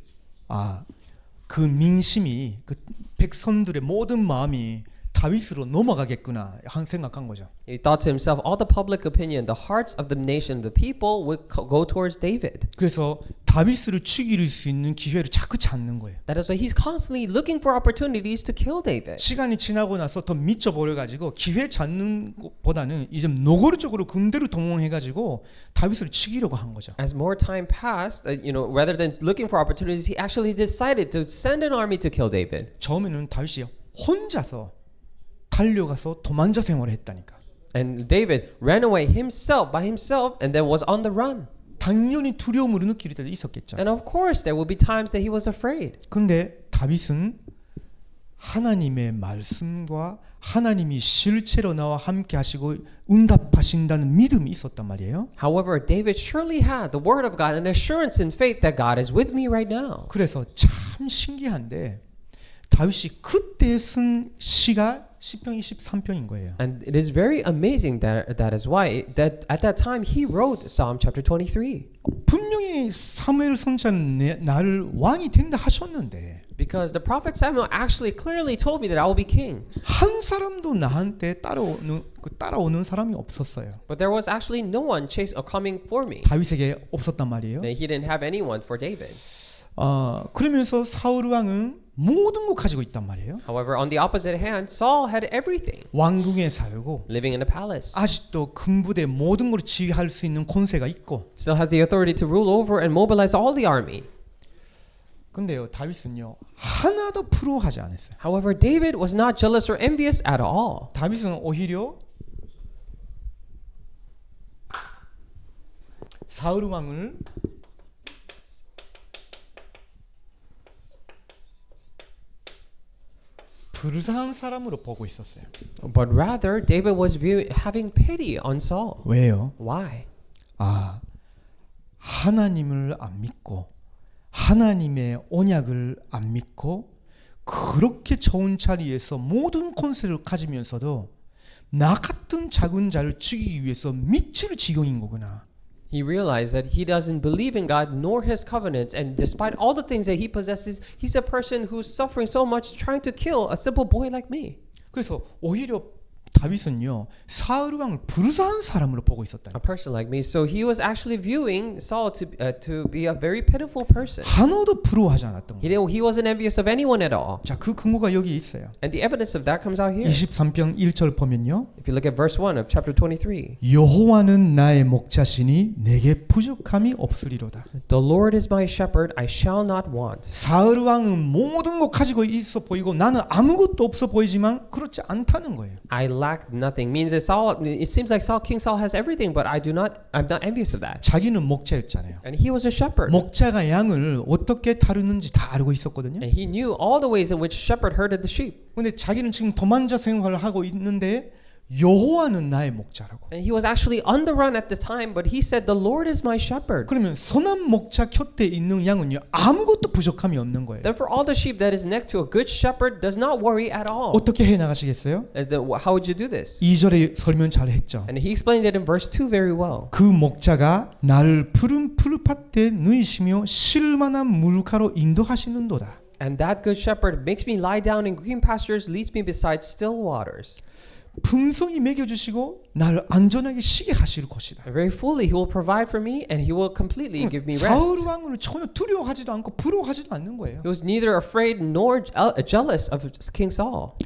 그 민심이 그 백성들의 모든 마음이 다윗으로 넘어가겠구나 한 생각한 거죠. He thought to himself, all the public opinion, the hearts of the nation, the people would go towards David. 그래서 다윗을 죽일 수 있는 기회를 자꾸 찾는 거예요. That is why he's constantly looking for opportunities to kill David. 시간이 지나고 나서 더 미쳐버려 가지고 기회 찾는 것보다는 이제 노골적으로 군대를 동원해 가지고 다윗을 죽이려고 한 거죠. As more time passed, rather than looking for opportunities, he actually decided to send an army to kill David. 처음에는 다윗이 혼자서 달려가서 도망자 생활을 했다니까. And David ran away himself by himself and then was on the run. 당연히 두려움을 느낄 때도 있었겠죠. And of course there will be times that he was afraid. 근데 다윗은 하나님의 말씀과 하나님이 실체로 나와 함께 하시고 응답하신다는 믿음이 있었단 말이에요. However, David surely had the word of God and assurance in faith that God is with me right now. 그래서 참 신기한데 다윗이 그때 쓴 시가 시편 23편인 거예요. And it is very amazing that is why that at that time he wrote Psalm chapter 23. 분명히 사무엘 선지자는 나를 왕이 된다 하셨는데 Because the prophet Samuel actually clearly told me that I will be king. 한 사람도 나한테 따라오는 사람이 없었어요. But there was actually no one coming for me. 다윗에게 없었단 말이에요. He didn't have anyone for David. 그러면서 사울 왕은 모든 거 가지고 있단 말이에요. However, on the opposite hand, Saul had everything. 왕궁에 살고 Living in a palace. 아직도 군부대 모든 걸 지휘할 수 있는 권세가 있고. Still has the authority to rule over and mobilize all the army. 근데요, 다윗은요 하나도 부러워하지 않았어요. However, David was not jealous or envious at all. 다윗은 오히려 사울 왕을 불쌍한 사람으로 보고 있었어요. But rather, David was having pity on Saul. 왜요? Why? 하나님을 안 믿고 하나님의 언약을 안 믿고 그렇게 좋은 자리에서 모든 권세를 가지면서도 나 같은 작은 자를 죽이기 위해서 미칠 지경인 거구나. He realized that he doesn't believe in God nor his covenants, and despite all the things that he possesses, he's a person who's suffering so much trying to kill a simple boy like me. 그래서 오히려 다윗은요 사울 왕을 불쌍한 사람으로 보고 있었다. A person like me. So he was actually viewing Saul to be a very pitiful person. 하나도 부러워하지 않았던 거예요. He wasn't envious of anyone at all. 자, 그 근거가 여기 있어요. And the evidence of that comes out here. 23편 1절 보면요. If you look at verse 1 of chapter 23. 여호와는 나의 목자시니 내게 부족함이 없으리로다. The Lord is my shepherd, I shall not want. 사울 왕은 모든 것 가지고 있어 보이고 나는 아무것도 없어 보이지만 그렇지 않다는 거예요. I lack nothing. Means that it seems like King Saul has everything, but I'm not envious of that. 자기는 목자였잖아요. And he was a shepherd. 목자가 양을 어떻게 다루는지 다 알고 있었거든요. And he knew all the ways in which shepherd herded the sheep. 근데 자기는 지금 도망자 생활을 하고 있는데 여호와는 나의 목자라고. And he was actually on the run at the time, but he said, "The Lord is my shepherd." 그러면 선한 목자 곁에 있는 양은요 아무것도 부족함이 없는 거예요. Therefore, all the sheep that is next to a good shepherd does not worry at all. 어떻게 해 나가시겠어요? And then, how would you do this? 2절에 설명 잘 했죠. And he explained it in verse 2 very well. 그 목자가 나를 푸른 풀밭에 누이시며 쉴만한 물가로 인도하시는도다. And that good shepherd makes me lie down in green pastures, leads me beside still waters. 풍성히 먹여주시고 나를 안전하게 쉬게 하실 것이다. And very fully he will provide for me, and he will completely give me 사울 rest. 왕을 전혀 두려워하지도 않고 부러워하지도 않는 거예요. He was neither afraid nor jealous of King Saul.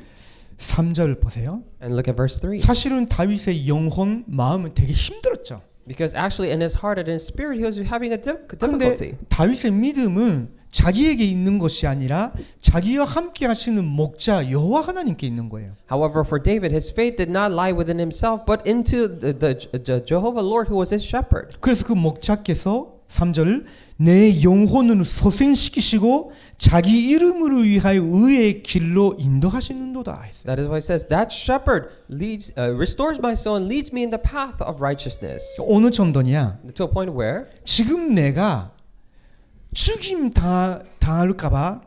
3절 보세요. And look at verse 3. 사실은 다윗의 영혼 마음은 되게 힘들었죠. Because actually in his heart and in his spirit he was having a 그런데 difficulty. 다윗의 믿음은 자기에게 있는 것이 아니라 자기와 함께 하시는 목자 여호와 하나님께 있는 거예요. However, for David, his faith did not lie within himself, but into the Jehovah Lord who was his shepherd. 그래서 그 목자께서 3절 내 영혼을 소생시키시고 자기 이름을 위하여 의의 길로 인도하시는도다 했어요. That is why it says that shepherd restores my soul and leads me in the path of righteousness. 어느 정도냐? To a point where 지금 내가 죽임 당할까봐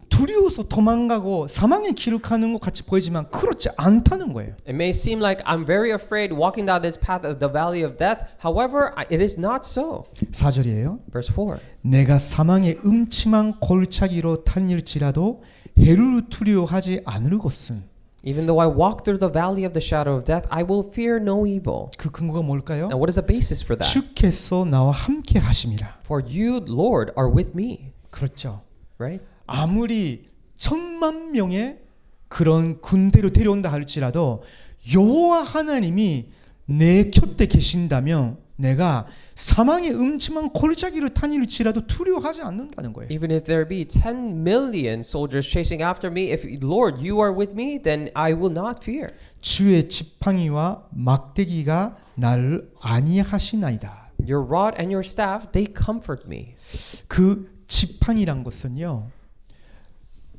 두려워서 도망가고 사망의 길을 가는 것 같이 보이지만 그렇지 않다는 거예요. it may seem like I'm very afraid walking down this path of the valley of death. However, it is not so. 4절이에요. Verse 4. 내가 사망의 음침한 골짜기로 다닐지라도 해를 두려워하지 않을 것은 Even though I walk through the valley of the shadow of death, I will fear no evil. 그 근거가 뭘까요? And what is the basis for that? 주께서 나와 함께 하심이라. For you, Lord, are with me. 그렇죠. Right? 아무리 1,000만 명의 그런 군대로 데려온다 할지라도 여호와 하나님이 내 곁에 계신다면 내가 사망의 음침한 골짜기를 타닐지라도 두려워하지 않는다는 거예요. Even if there be 10 million soldiers chasing after me, if Lord, you are with me, then I will not fear. 주의 지팡이와 막대기가 나를 안위하시나이다. Your rod and your staff, they comfort me. 그 지팡이란 것은요,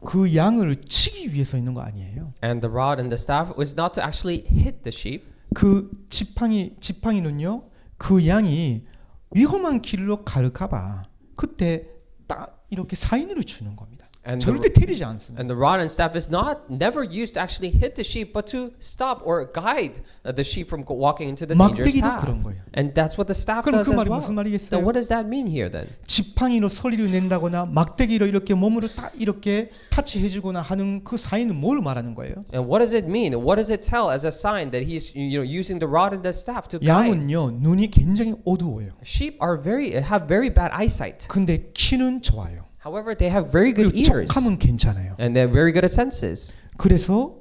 그 양을 치기 위해서 있는 거 아니에요. And the rod and the staff was not to actually hit the sheep. 그 지팡이는요, 그 양이 위험한 길로 갈까봐 그때 딱 이렇게 사인을 주는 겁니다. And 절대 때리지 않습니다. And the rod and staff is never used to actually hit the sheep, but to stop or guide the sheep from walking into the dangerous 막대기도 path. 그런 거예요. And that's what the staff 그럼 does 그 as 말이 well. 무슨 Then 말이겠어요? what does that mean here then? 지팡이로 소리를 낸다거나 막대기로 이렇게 몸으로 딱 이렇게 타치해주거나 하는 그 사인은 뭘 말하는 거예요? And what does it mean? What does it tell as a sign that he's using the rod and the staff to guide? 양은요, 눈이 굉장히 어두워요. Sheep have very bad eyesight. 근데 키는 좋아요. However, they have very good 그리고 ears. 촉감은 괜찮아요. And they're very good at senses. 그래서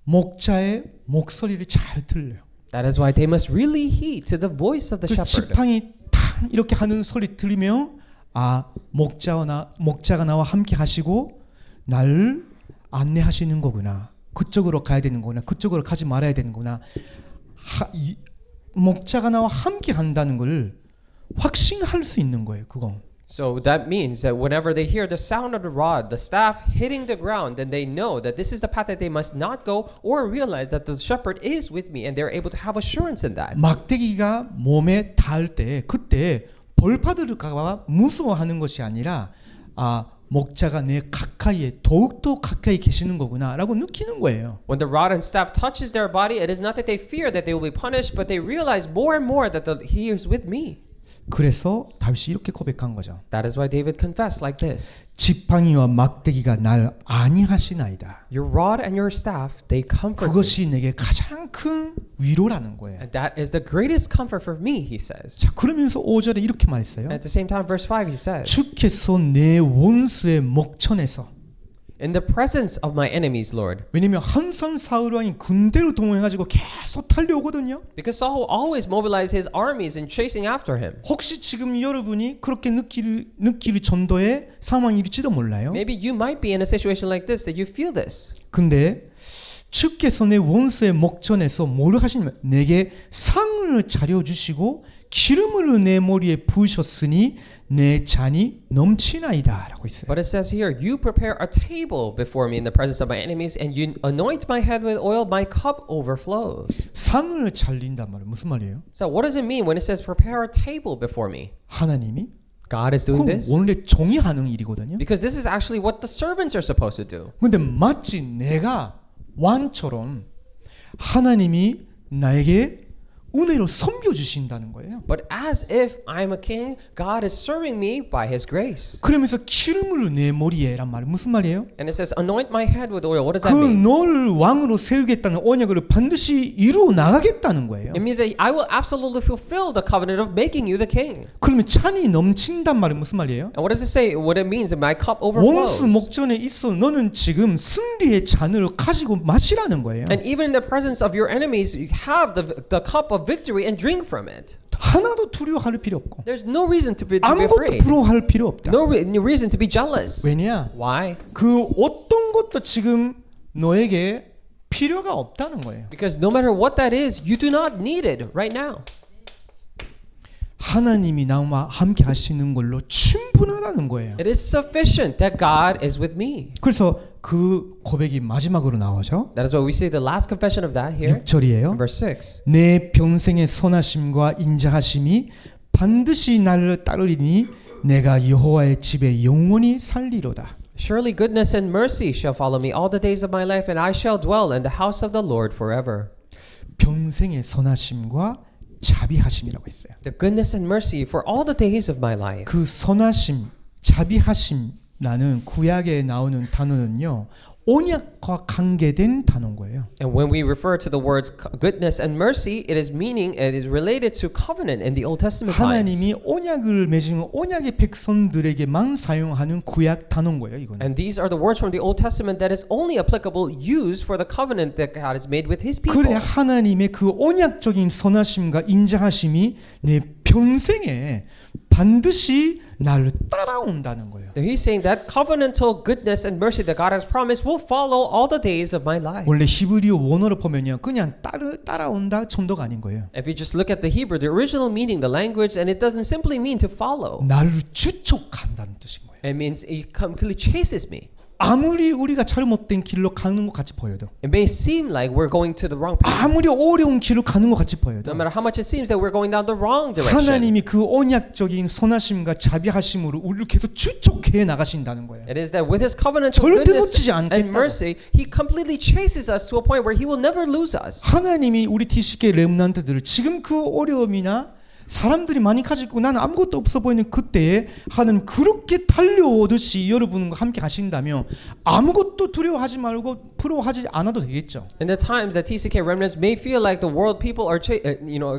목자의 목소리를 잘 들려요. That is why they must really heed to the voice of the 그 shepherd. 지팡이 탁 이렇게 하는 소리 들리면 아, 목자가 나와 함께 하시고 나를 안내하시는 거구나. 그쪽으로 가야 되는 거구나. 그쪽으로 가지 말아야 되는 거구나. 목자가 나와 함께 한다는 걸 확신할 수 있는 거예요. 그건. So that means that whenever they hear the sound of the rod, the staff hitting the ground, then they know that this is the path that they must not go, or realize that the shepherd is with me, and they're able to have assurance in that. 막대기가 몸에 닿을 때 그때 벌받을까 무서워하는 것이 아니라 아, 목자가 내 가까이에 더욱더 가까이 계시는 거구나라고 느끼는 거예요. When the rod and staff touches their body, it is not that they fear that they will be punished, but they realize more and more that he is with me. 그래서 다윗이 이렇게 고백한 거죠. That is why David confessed like this. 지팡이와 막대기가 날 안위하시나이다. Your rod and your staff, they comfort me. 그것이 내게 가장 큰 위로라는 거예요. And that is the greatest comfort for me, he says. 자, 그러면서 5절에 이렇게 말했어요. At the same time, verse 5, he says, 주께서 내 원수의 목전에서. in the presence of my enemies, Lord. 왜냐면 한산 사울 왕이 군대로 동원해가지고 계속 달려오거든요. Because Saul always mobilized his armies in chasing after him. 혹시 지금 여러분이 그렇게 느낄 정도의 상황일지도 몰라요. Maybe you might be in a situation like this, that you feel this. 근데 주께서 내 원수의 목전에서 뭐를 하시냐면 내게 상을 차려주시고 기름을 내 머리에 부으셨으니 내 잔이 넘치나이다 라고 있어요. But it says here, you prepare a table before me in the presence of my enemies, and you anoint my head with oil, my cup overflows. 상을 차린단 말은 무슨 말이에요? So what does it mean when it says prepare a table before me? 하나님이 God is doing 그건 this? 원래 종이 하는 일이거든요. Because this is actually what the servants are supposed to do. 근데 마치 내가 왕처럼 하나님이 나에게 은혜로 섬겨주신다는 거예요. But as if I'm a king, God is serving me by His grace. 그러면서 기름을 내 머리에란 말은 무슨 말이에요? And it says, anoint my head with oil. What does that 그 mean? 너를 왕으로 세우겠다는 언약을 반드시 이루어 나가겠다는 거예요. It means that I will absolutely fulfill the covenant of making you the king. 그러면 잔이 넘친단 말은 무슨 말이에요? And what does it say? What it means that my cup 원수 overflows. 목전에 있어 너는 지금 승리의 잔을 가지고 마시라는 거예요. And even in the presence of your enemies, you have the cup of victory and drink from it. 하나도 두려워할 필요 없고 There's no reason to be 아무것도 afraid. 부러워할 필요 없다. No reason to be jealous. 왜냐? Why? 그 어떤 것도 지금 너에게 필요가 없다는 거예요. Because no matter what that is, you do not need it right now. 하나님이 나와 함께 하시는 걸로 충분하다는 거예요. It is sufficient that God is with me. 그래서 그 고백이 마지막으로 나오죠. That is why we see the last confession of that here 6절이에요. in verse 6. 내 평생의 선하심과 인자하심이 반드시 나를 따르리니 내가 여호와의 집에 영원히 살리로다. Surely goodness and mercy shall follow me all the days of my life, and I shall dwell in the house of the Lord forever. 평생의 선하심과 자비하심이라고 했어요. The goodness and mercy for all the days of my life. 그 선하심, 자비하심라는 구약에 나오는 단어는요. 언약과 관계된 단어인 거예요. And when we refer to the words goodness and mercy, it is related to covenant in the Old Testament times. 하나님이 언약을 맺은 언약의 백성들에게만 사용하는 구약 단어인 거예요. 이거는. And these are the words from the Old Testament that is only applicable used for the covenant that God has made with His people. 그래 하나님의 그 언약적인 선하심과 인자하심이 내 평생에 반드시 나를 따라온다는 거예요. He's saying that covenantal goodness and mercy that God has promised will follow all the days of my life. 원래 히브리어 원어로 보면요, 그냥 따라온다 정도가 아닌 거예요. If you just look at the Hebrew, the original meaning, the language, and it doesn't simply mean to follow. 나를 주촉한다는 뜻인 거예요. It means He completely chases me. 아무리 우리가 잘못된 길로 가는 것 같이 보여도, It may seem like we're going to the wrong path. 아무리 어려운 길로 가는 것 같이 보여도, No matter how much it seems that we're going down the wrong direction. 하나님이 그 언약적인 선하심과 자비하심으로 우리를 계속 주촉해 나가신다는 거예요. It is that with His covenantal 절대 goodness 놓치지 and 않겠다고. mercy, He completely chases us to a point where He will never lose us. 하나님이 우리 TCK 렘넌트들을 지금 그 어려움이나 사람들이 많이 가지고 나는 아무것도 없어 보이는 그때에 하나님 그렇게 달려오듯이 여러분과 함께 가신다면 아무것도 두려워하지 말고 부러워하지 않아도 되겠죠. In the times that TCK remnants may feel like the world people are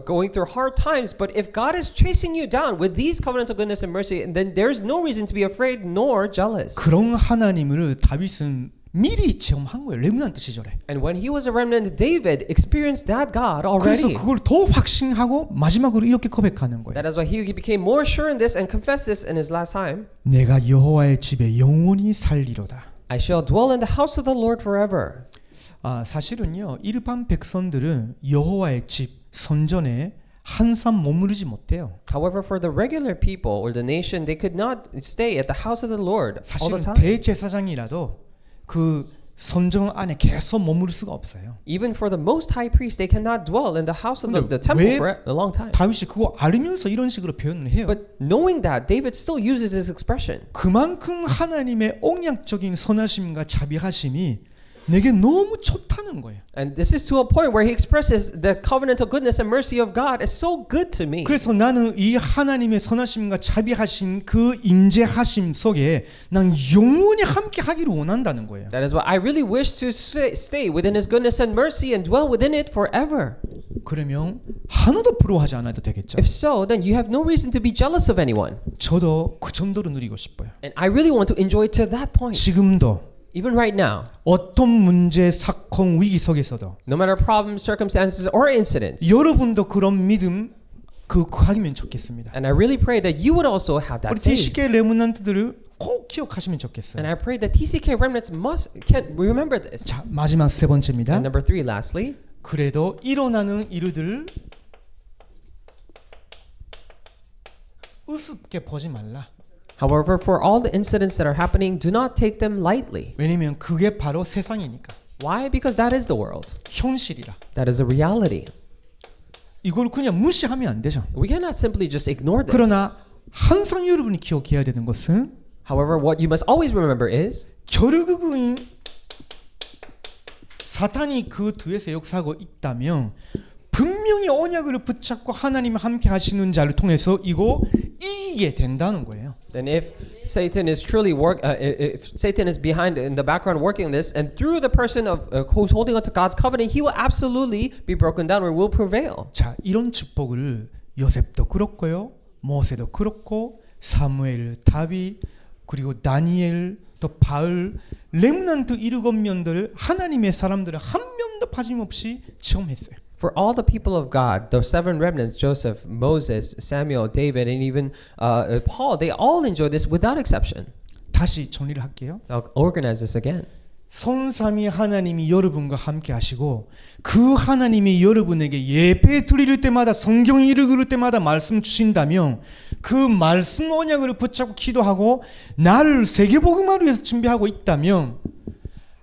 going through hard times, but if God is chasing you down with these covenantal goodness and mercy, then there's no reason to be afraid nor jealous. 그런 하나님을 다윗은 미리 체험한 거예요. 렘넌트 시절에. And when he was a remnant, David experienced that God 그래서 already. 그걸 더 확신하고 마지막으로 이렇게 고백하는 거예요. That is why he became more sure in this and confessed this in his last time. 내가 여호와의 집에 영원히 살리로다. I shall dwell in the house of the Lord forever. 사실은요, 일반 백성들은 여호와의 집 성전에 한삼 머무르지 못해요. However, for the regular people or the nation, they could not stay at the house of the Lord all the 사실은 time. 대제사장이라도 그 성전 안에 계속 머무를 수가 없어요. Even for the most high priest, they cannot dwell in the house of the temple 왜 for a long time. 다윗이 그거 알면서 이런 식으로 표현을 해요. But knowing that, David still uses this expression. 그만큼 하나님의 언약적인 선하심과 자비하심이 내게 너무 좋다는 거예요. And this is to a point where he expresses the covenantal goodness and mercy of God is so good to me. 그래서 나는 이 하나님의 선하심과 자비하심 그 인재하심 속에 난 영원히 함께 하기를 원한다는 거예요. That is why I really wish to stay within His goodness and mercy and dwell within it forever. 그러면 하나도 부러워하지 않아도 되겠죠. If so, then you have no reason to be jealous of anyone. 저도 그 정도로 누리고 싶어요. And I really want to enjoy to that point. 지금도 Even right now, 어떤 문제, 사건, 위기 속에서도 no matter problems, circumstances, or incidents. 여러분도 그런 믿음 하면 좋겠습니다. And I really pray that you would also have that 우리 faith. TCK 레몬넌트들을 꼭 기억하시면 좋겠어요. And I pray that TCK remnants can remember this. 자, 마지막 세 번째입니다. And number 3, lastly, 그래도 일어나는 일들을 우습게 보지 말라. however, for all the incidents that are happening, do not take them lightly. 왜냐면 그게 바로 세상이니까. Why? Because that is the world. 현실이라. That is a reality. 이걸 그냥 무시하면 안 되죠. We cannot simply just ignore this. 그러나 항상 여러분이 기억해야 되는 것은 However, what you must always remember is 결국은 사탄이 그 뒤에서 역사하고 있다면 분명히 언약을 붙잡고 하나님 함께 하시는 자를 통해서 이거 이기게 된다는 거예요. then if Satan is truly if Satan is behind in the background working this, and through the person of who's holding on to God's covenant, he will absolutely be broken down or will prevail. 자, 이런 축복을 요셉도 그렇고요, 모세도 그렇고, 사무엘, 다윗, 그리고 다니엘, 또 바울, 렘넌트 7명들 하나님의 사람들을 한 명도 빠짐없이 체험했어요. For all the people of God, the 7 remnants, Joseph, Moses, Samuel, David, and even Paul, they all enjoy this without exception. 다시 정리를 할게요. So I'll organize this again. 성삼위 하나님이 여러분과 함께 하시고 그 하나님이 여러분에게 예배 드릴 때마다 성경 읽을 때마다 말씀 주신다면 그 말씀 언약을 붙잡고 기도하고 나를 세계복음화를 위해서 준비하고 있다면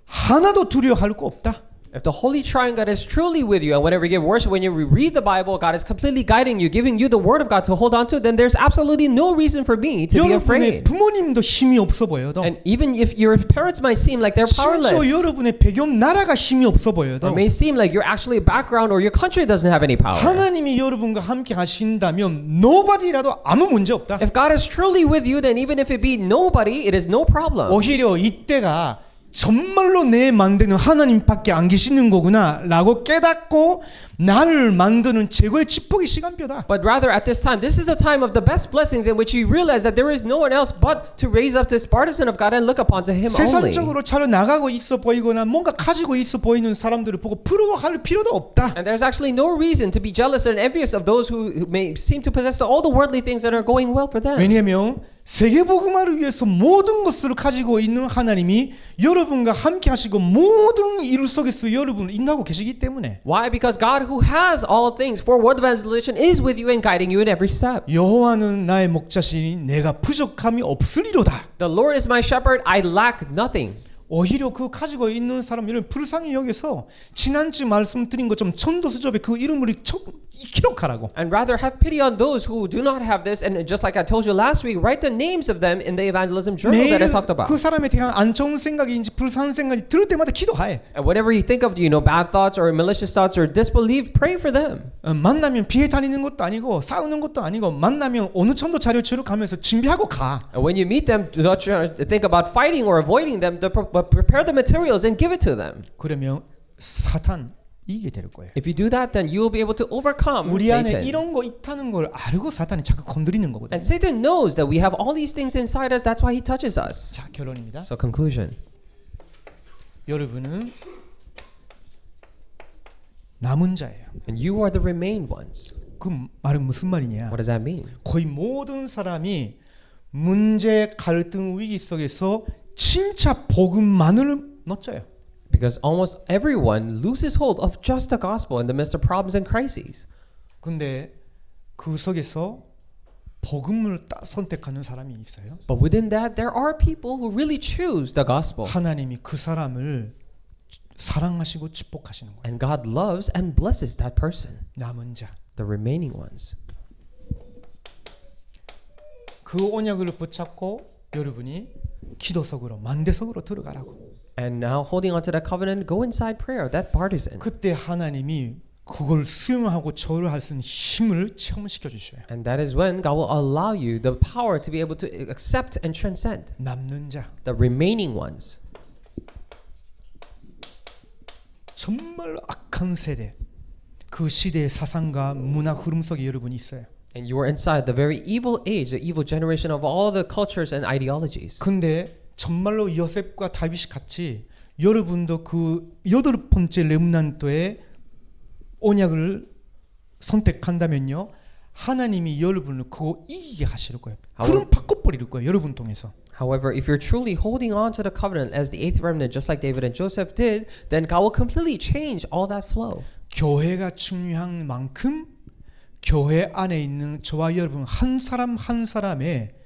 하나도 두려워할 거 없다. If the Holy Triune God is truly with you, and whenever you get worship, when you read the Bible, God is completely guiding you, giving you the Word of God to hold on to, then there's absolutely no reason for me to be 여러분의 afraid. 부모님도 힘이 없어 보여도 And even if your parents might seem like they're powerless, 심지어 여러분의 배경 나라가 힘이 없어 보여도 or may seem like you're actually a background or your country doesn't have any power. 하나님이 여러분과 함께 하신다면 nobody라도 아무 문제 없다. If God is truly with you, then even if it be nobody, it is no problem. 오히려 이때가 정말로 내 만드는 하나님밖에 안 계시는 거구나 라고 깨닫고 나를 만드는 최고의 축복의 시간표다. But rather at this time, this is a time of the best blessings in which you realize that there is no one else but to raise up this partisan of God and look upon to Him only. 세상적으로 잘 나가고 있어 보이거나 뭔가 가지고 있어 보이는 사람들을 보고 부러워할 필요도 없다. And there's actually no reason to be jealous and envious of those who may seem to possess all the worldly things that are going well for them. 왜냐하면 세계복음화를 위해서 모든 것을 가지고 있는 하나님이 여러분과 함께 하시고 모든 일 속에서 여러분을 인도하고 계시기 때문에. Why? Because God who has all things for world evangelization is with you and guiding you in every step. 여호와는 나의 목자시니 내가 부족함이 없으리로다. The Lord is my shepherd, I lack nothing. 오히려 그 가지고 있는 사람들을 불쌍히 여겨서 지난주 말씀드린 것처럼 천도서접에 그 이름을 기록하라고. And rather have pity on those who do not have this, and just like I told you last week, write the names of them in the evangelism journal that I 매일 talked about. 그 사람에 대한 안 좋은 생각인지 불쌍한 생각이 들을 때마다 기도해. And whatever you think of, bad thoughts or malicious thoughts or disbelief, pray for them. 만나면 피해 다니는 것도 아니고 싸우는 것도 아니고 만나면 어느 천도 자료처럼 가면서 준비하고 가. And when you meet them, do not think about fighting or avoiding them, but prepare the materials and give it to them. 그러면 사탄 이기게 될 거예요. If you do that, then you will be able to overcome 우리 안에 Satan. 이런 거 있다는 걸 알고 사탄이 자꾸 건드리는 거거든요. And Satan knows that we have all these things inside us. That's why he touches us. 자, 결론입니다. So conclusion. 여러분은 남은 자예요. And you are the remained ones. 그 말은 무슨 말이냐? What does that mean? 거의 모든 사람이 문제, 갈등, 위기 속에서 진짜 복음만을 놓쳐요. Because almost everyone loses hold of just the gospel in the midst of problems and crises. 근데 그 속에서 복음을 선택하는 사람이 있어요. But within that, there are people who really choose the gospel. 하나님이 그 사람을 사랑하시고 축복하시는 거예요. And God loves and blesses that person, 남은 자. the remaining ones. 그 언약을 붙잡고 여러분이 기도 속으로 만대 속으로 들어가라고. And now holding on to that covenant, go inside prayer, that partisan. 그때 하나님이 그걸 수용하고 저를 수 있는 힘을 체험시켜 주셔요. And that is when God will allow you the power to be able to accept and transcend 남는 자. the remaining ones. 정말 악한 세대. 그 시대의 사상과 문화 흐름 속에 여러분이 있어요. And you are inside the very evil age, the evil generation of all the cultures and ideologies. 근데 정말로 요셉과 다윗이 같이 여러분도 그 여덟 번째 렘넌트의 언약을 선택한다면요, 하나님이 여러분을 그거 이기게 하실 거예요. 그럼 바꿔버릴 거예요, 여러분 통해서. However, if you're truly holding on to the covenant as the eighth remnant, just like David and Joseph did, then God will completely change all that flow. 교회가 중요한 만큼 교회 안에 있는 저와 여러분 한 사람 한 사람의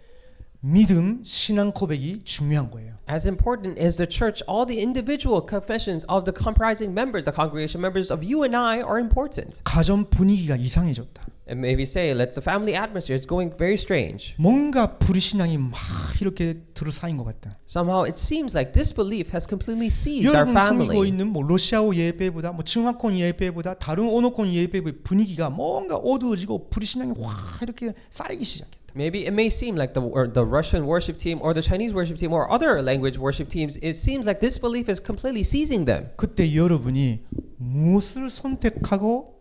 믿음, 신앙 고백이 중요한 거예요. As important as the church, all the individual confessions of the comprising members, the congregation members of you and I are important. 가정 분위기가 이상해졌다. And maybe say, let's the family atmosphere, it's going very strange. 뭔가 불신앙이 막 이렇게 들어사인 것 같다. Somehow it seems like disbelief has completely seized our 여러분 섬기고 family. 있는 뭐 러시아어 예배보다 뭐 중화권 예배보다 다른 언어권 예배의 분위기가 뭔가 어두워지고 불신앙이 확 이렇게 쌓이기 시작했다. Maybe it may seem like the Russian worship team or the Chinese worship team or other language worship teams, it seems like disbelief is completely seizing them. 그때 여러분이 무엇을 선택하고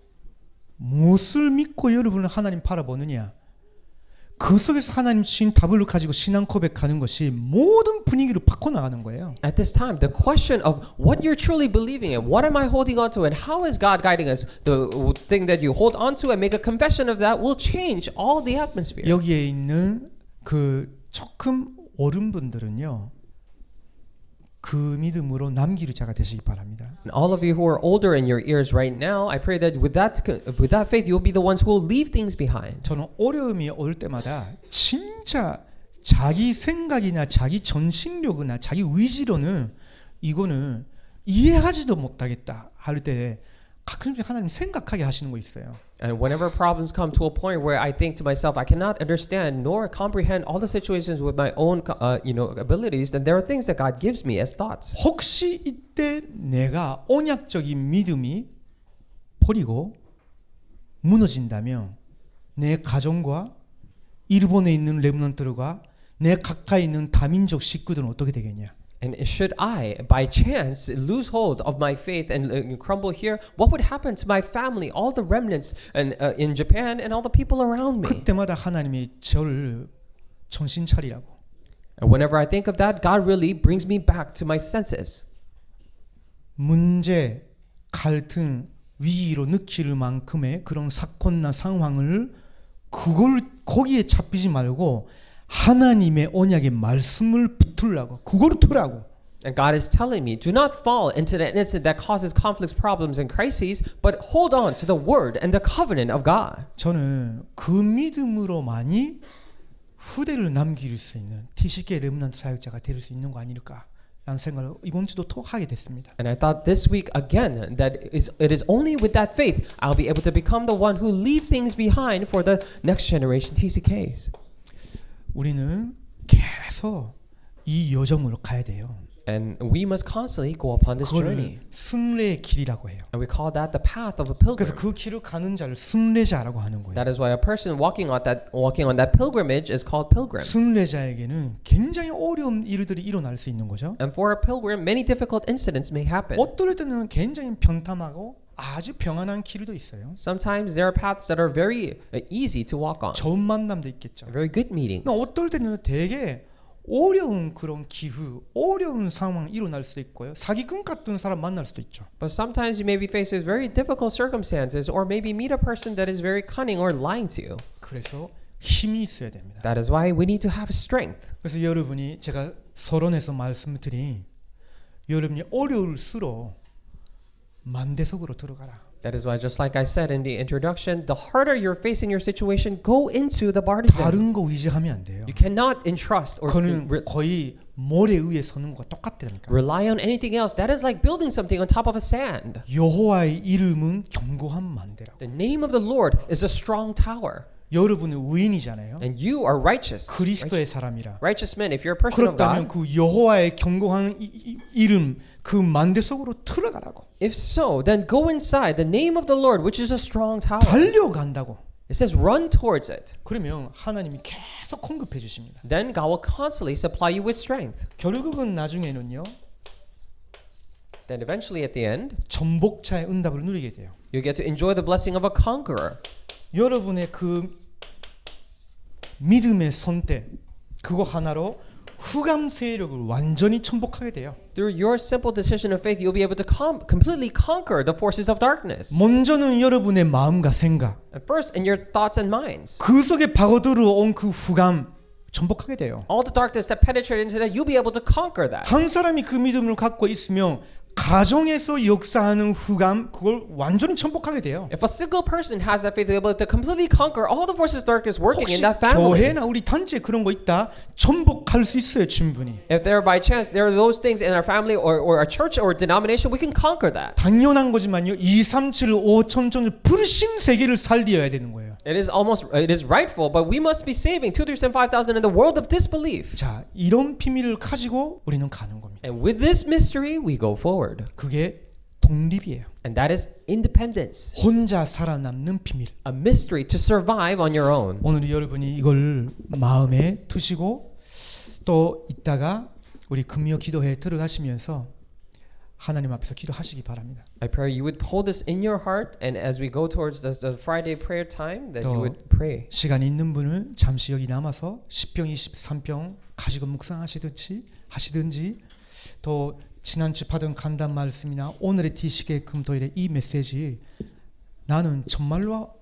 무엇을 믿고 여러분은 하나님 바라보느냐, 그 속에서 하나님 주신 답을 가지고 신앙 고백하는 것이 모든 분위기를 바꿔나가는 거예요. At this time, the question of what you're truly believing in, what am I holding on to, and how is God guiding us, the thing that you hold on to and make a confession of that will change all the atmosphere. 여기에 있는 그 조금 어른분들은요, 그 믿음으로 남기를 자가 되시기 바랍니다. And all of you who are older in your ears right now, I pray that with that faith, you'll be the ones who will leave things behind. 저는 어려움이 올 때마다 진짜 자기 생각이나 자기 전신력이나 자기 의지로는 이거는 이해하지도 못하겠다 할 때 가끔씩 하나님 생각하게 하시는 거 있어요. And whenever problems come to a point where I think to myself, I cannot understand nor comprehend all the situations with my own, abilities, then there are things that God gives me as thoughts. 혹시 이때 내가 언약적인 믿음이 버리고 무너진다면 내 가정과 일본에 있는 렘넌트들과 내 가까이 있는 다민족 식구들은 어떻게 되겠냐? And should I, by chance, lose hold of my faith and crumble here, what would happen to my family, all the remnants in Japan and all the people around me? 그때마다 하나님이 저를 정신 차리라고. And whenever I think of that, God really brings me back to my senses. 문제, 갈등, 위기로 느낄 만큼의 그런 사건이나 상황을 그걸 거기에 잡히지 말고 하나님의 언약의 말씀을 붙들라고. 그걸 두라고. And God is telling me, do not fall into that incident that causes conflicts, problems, and crises, but hold on to the word and the covenant of God. 저는 그 믿음으로만이 후대를 남길 수 있는 TCK 렘넌트 사역자가 될 수 있는 거 아닐까라는 생각을 이번 주도 또 하게 됐습니다. And I thought this week again that it is only with that faith I'll be able to become the one who leave things behind for the next generation TCKs. 우리는 계속 이 여정으로 가야 돼요. And we must constantly go upon this journey. 그걸 순례의 길이라고 해요. And we call that the path of a pilgrim. 그래서 그 길을 가는 자를 순례자라고 하는 거예요. That is why a person walking on that pilgrimage is called pilgrim. 순례자에게는 굉장히 어려운 일들이 일어날 수 있는 거죠. And for a pilgrim, many difficult incidents may happen. 어떨 때는 굉장히 평탄하고 아주 평안한 길도 있어요. Sometimes there are paths that are very easy to walk on. 좋은 만남도 있겠죠. Very good meetings. 어떨 때는 되게 어려운 그런 기후, 어려운 상황 일어날 수도 있고요. 사기꾼 같은 사람 만날 수도 있죠. But sometimes you may be faced with very difficult circumstances or maybe meet a person that is very cunning or lying to you. 그래서 힘이 있어야 됩니다. That is why we need to have strength. 그래서 여러분이 제가 서론에서 말씀드린 여러분이 어려울수록 만대속으로 들어가라. That is why, just like I said in the introduction, the harder you're facing your situation, go into the bartizan. 다른 거 의지하면 안 돼요. You cannot entrust or 그거는 거의 모래 위에 서는 것과 똑같다니까. rely on anything else. That is like building something on top of a sand. 여호와의 이름은 견고한 만대라고. The name of the Lord is a strong tower. 여러분은 의인이잖아요. And you are righteous. 그리스도의 사람이라. Righteous men, if you're a person of 그렇다면 God. 그 여호와의 견고한 이름 그 만대 속으로 들어가라고. If so, then go inside the name of the Lord, which is a strong tower. 달려간다고. It says run towards it. 그러면 하나님이 계속 공급해 주십니다. Then God will constantly supply you with strength. 결국은 나중에는요. Then eventually at the end, 전복자의 응답을 누리게 돼요. you get to enjoy the blessing of a conqueror. 여러분의 그 믿음의 선택 그거 하나로 흑암 세력을 완전히 천복하게 돼요. Through your simple decision of faith, you'll be able to completely conquer the forces of darkness. 먼저는 여러분의 마음과 생각 And first, in your thoughts and minds. 그 속에 파고들어온 그 흑암 전복하게 돼요. All the darkness that penetrated into that, you'll be able to conquer that. 한 사람이 그 믿음을 갖고 있으면 가정에서 역사하는 흑암 그걸 완전히 천복하게 돼요. If a single person has that faith, they'll be able to completely conquer all the forces of darkness working 혹시 in that family. 교회나 우리 단체에 그런 거 있다 천복할 수 있어요 충분히. If there by chance there are those things in our family or a church or denomination, we can conquer that. 당연한 거지만요 2, 3, 7, 5, 천천 불신 세계를 살려야 되는 거예요. It is rightful, but we must be saving 2, 3, 5,000 in the world of disbelief. 자 이런 비밀을 가지고 우리는 가는 겁니다. And with this mystery, we go forward. 그게 독립이에요. And that is independence. 혼자 살아남는 비밀. A mystery to survive on your own. 오늘 여러분이 이걸 마음에 두시고 또 이따가 우리 금요 기도회에 들어가시면서 하나님 앞에서 기도하시기 바랍니다. I pray you would hold this in your heart, and as we go towards the Friday prayer time, that you 또 would pray. 시간이 있는 분은 잠시 여기 남아서 10병 23병 가지고 묵상하시든지 또 지난주 받은 간단 말씀이나 오늘의 TCK 금토일의 이 메시지 나는 정말로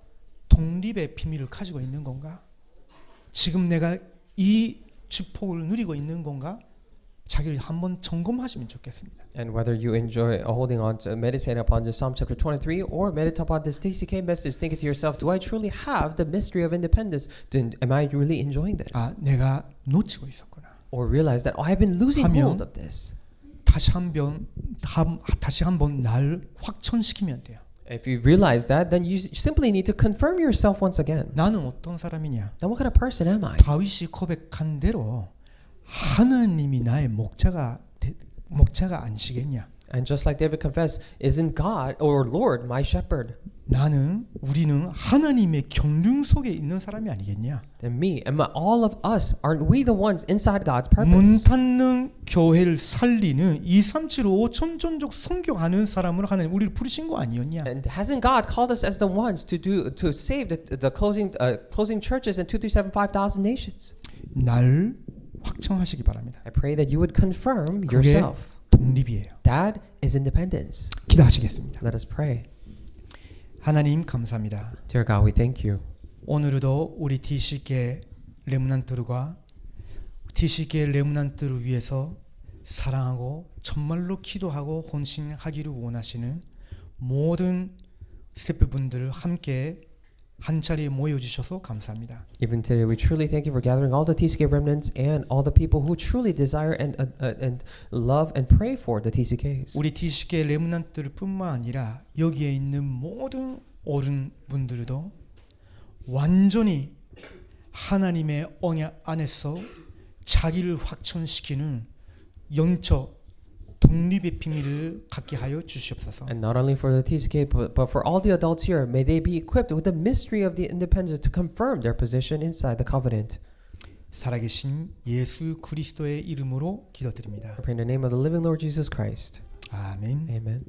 독립의 비밀을 가지고 있는 건가? 지금 내가 이 축복을 누리고 있는 건가? 자기를 한번 점검하시면 좋겠습니다. And whether you enjoy holding on to meditate upon the Psalm chapter 23 or meditate upon this TCK message, think to yourself, do I truly have the mystery of independence? Am I really enjoying this? 아, 내가 놓치고 있었구나. Or realize that I've been losing hold of this. 다시 한번 날 확천시키면 돼요. If you realize that, then you simply need to confirm yourself once again. 나는 어떤 사람이냐? Then what kind of person am I? 다윗이 고백한 대로 하나님이 나의 목자가 아니시겠냐? And just like David confessed, isn't God or Lord my shepherd? 우리는 하나님의 경륜 속에 있는 사람이 아니겠냐? Then me and all of us, aren't we the ones inside God's 문 purpose? 닫는 교회를 살리는 2375 천전적 선교하는 사람으로 하나님 우리를 부르신 거 아니었냐? And hasn't God called us as the ones to save the closing churches in 237 5,000 nations? 날 확정하시기 바랍니다. I pray that you would confirm 그게 yourself. 독립이에요. That is independence. 기도하시겠습니다. Let us pray. 하나님 감사합니다. Dear God, we thank you. 오늘도 우리 DC계 렘넌트들과 DC계 렘넌트를 위해서 사랑하고 정말로 기도하고 헌신하기를 원하시는 모든 스태프분들 함께 한 자리에 모여주셔서 감사합니다. Even today, we truly thank you for gathering all the TCK remnants and all the people who truly desire and love and pray for the TCKs. 우리 DC계 렘넌트뿐만 아니라 여기에 있는 모든 어른분들도 완전히 하나님의 언약 안에서 자기를 확천시키는 영적 독립의 비밀을 갖게 하여 주시옵소서. And not only for the TCK, but for all the adults here, may they be equipped with the mystery of the independence to confirm their position inside the covenant. 살아계신 예수 그리스도의 이름으로 기도드립니다. I pray in the name of the living Lord Jesus Christ. 아멘. Amen.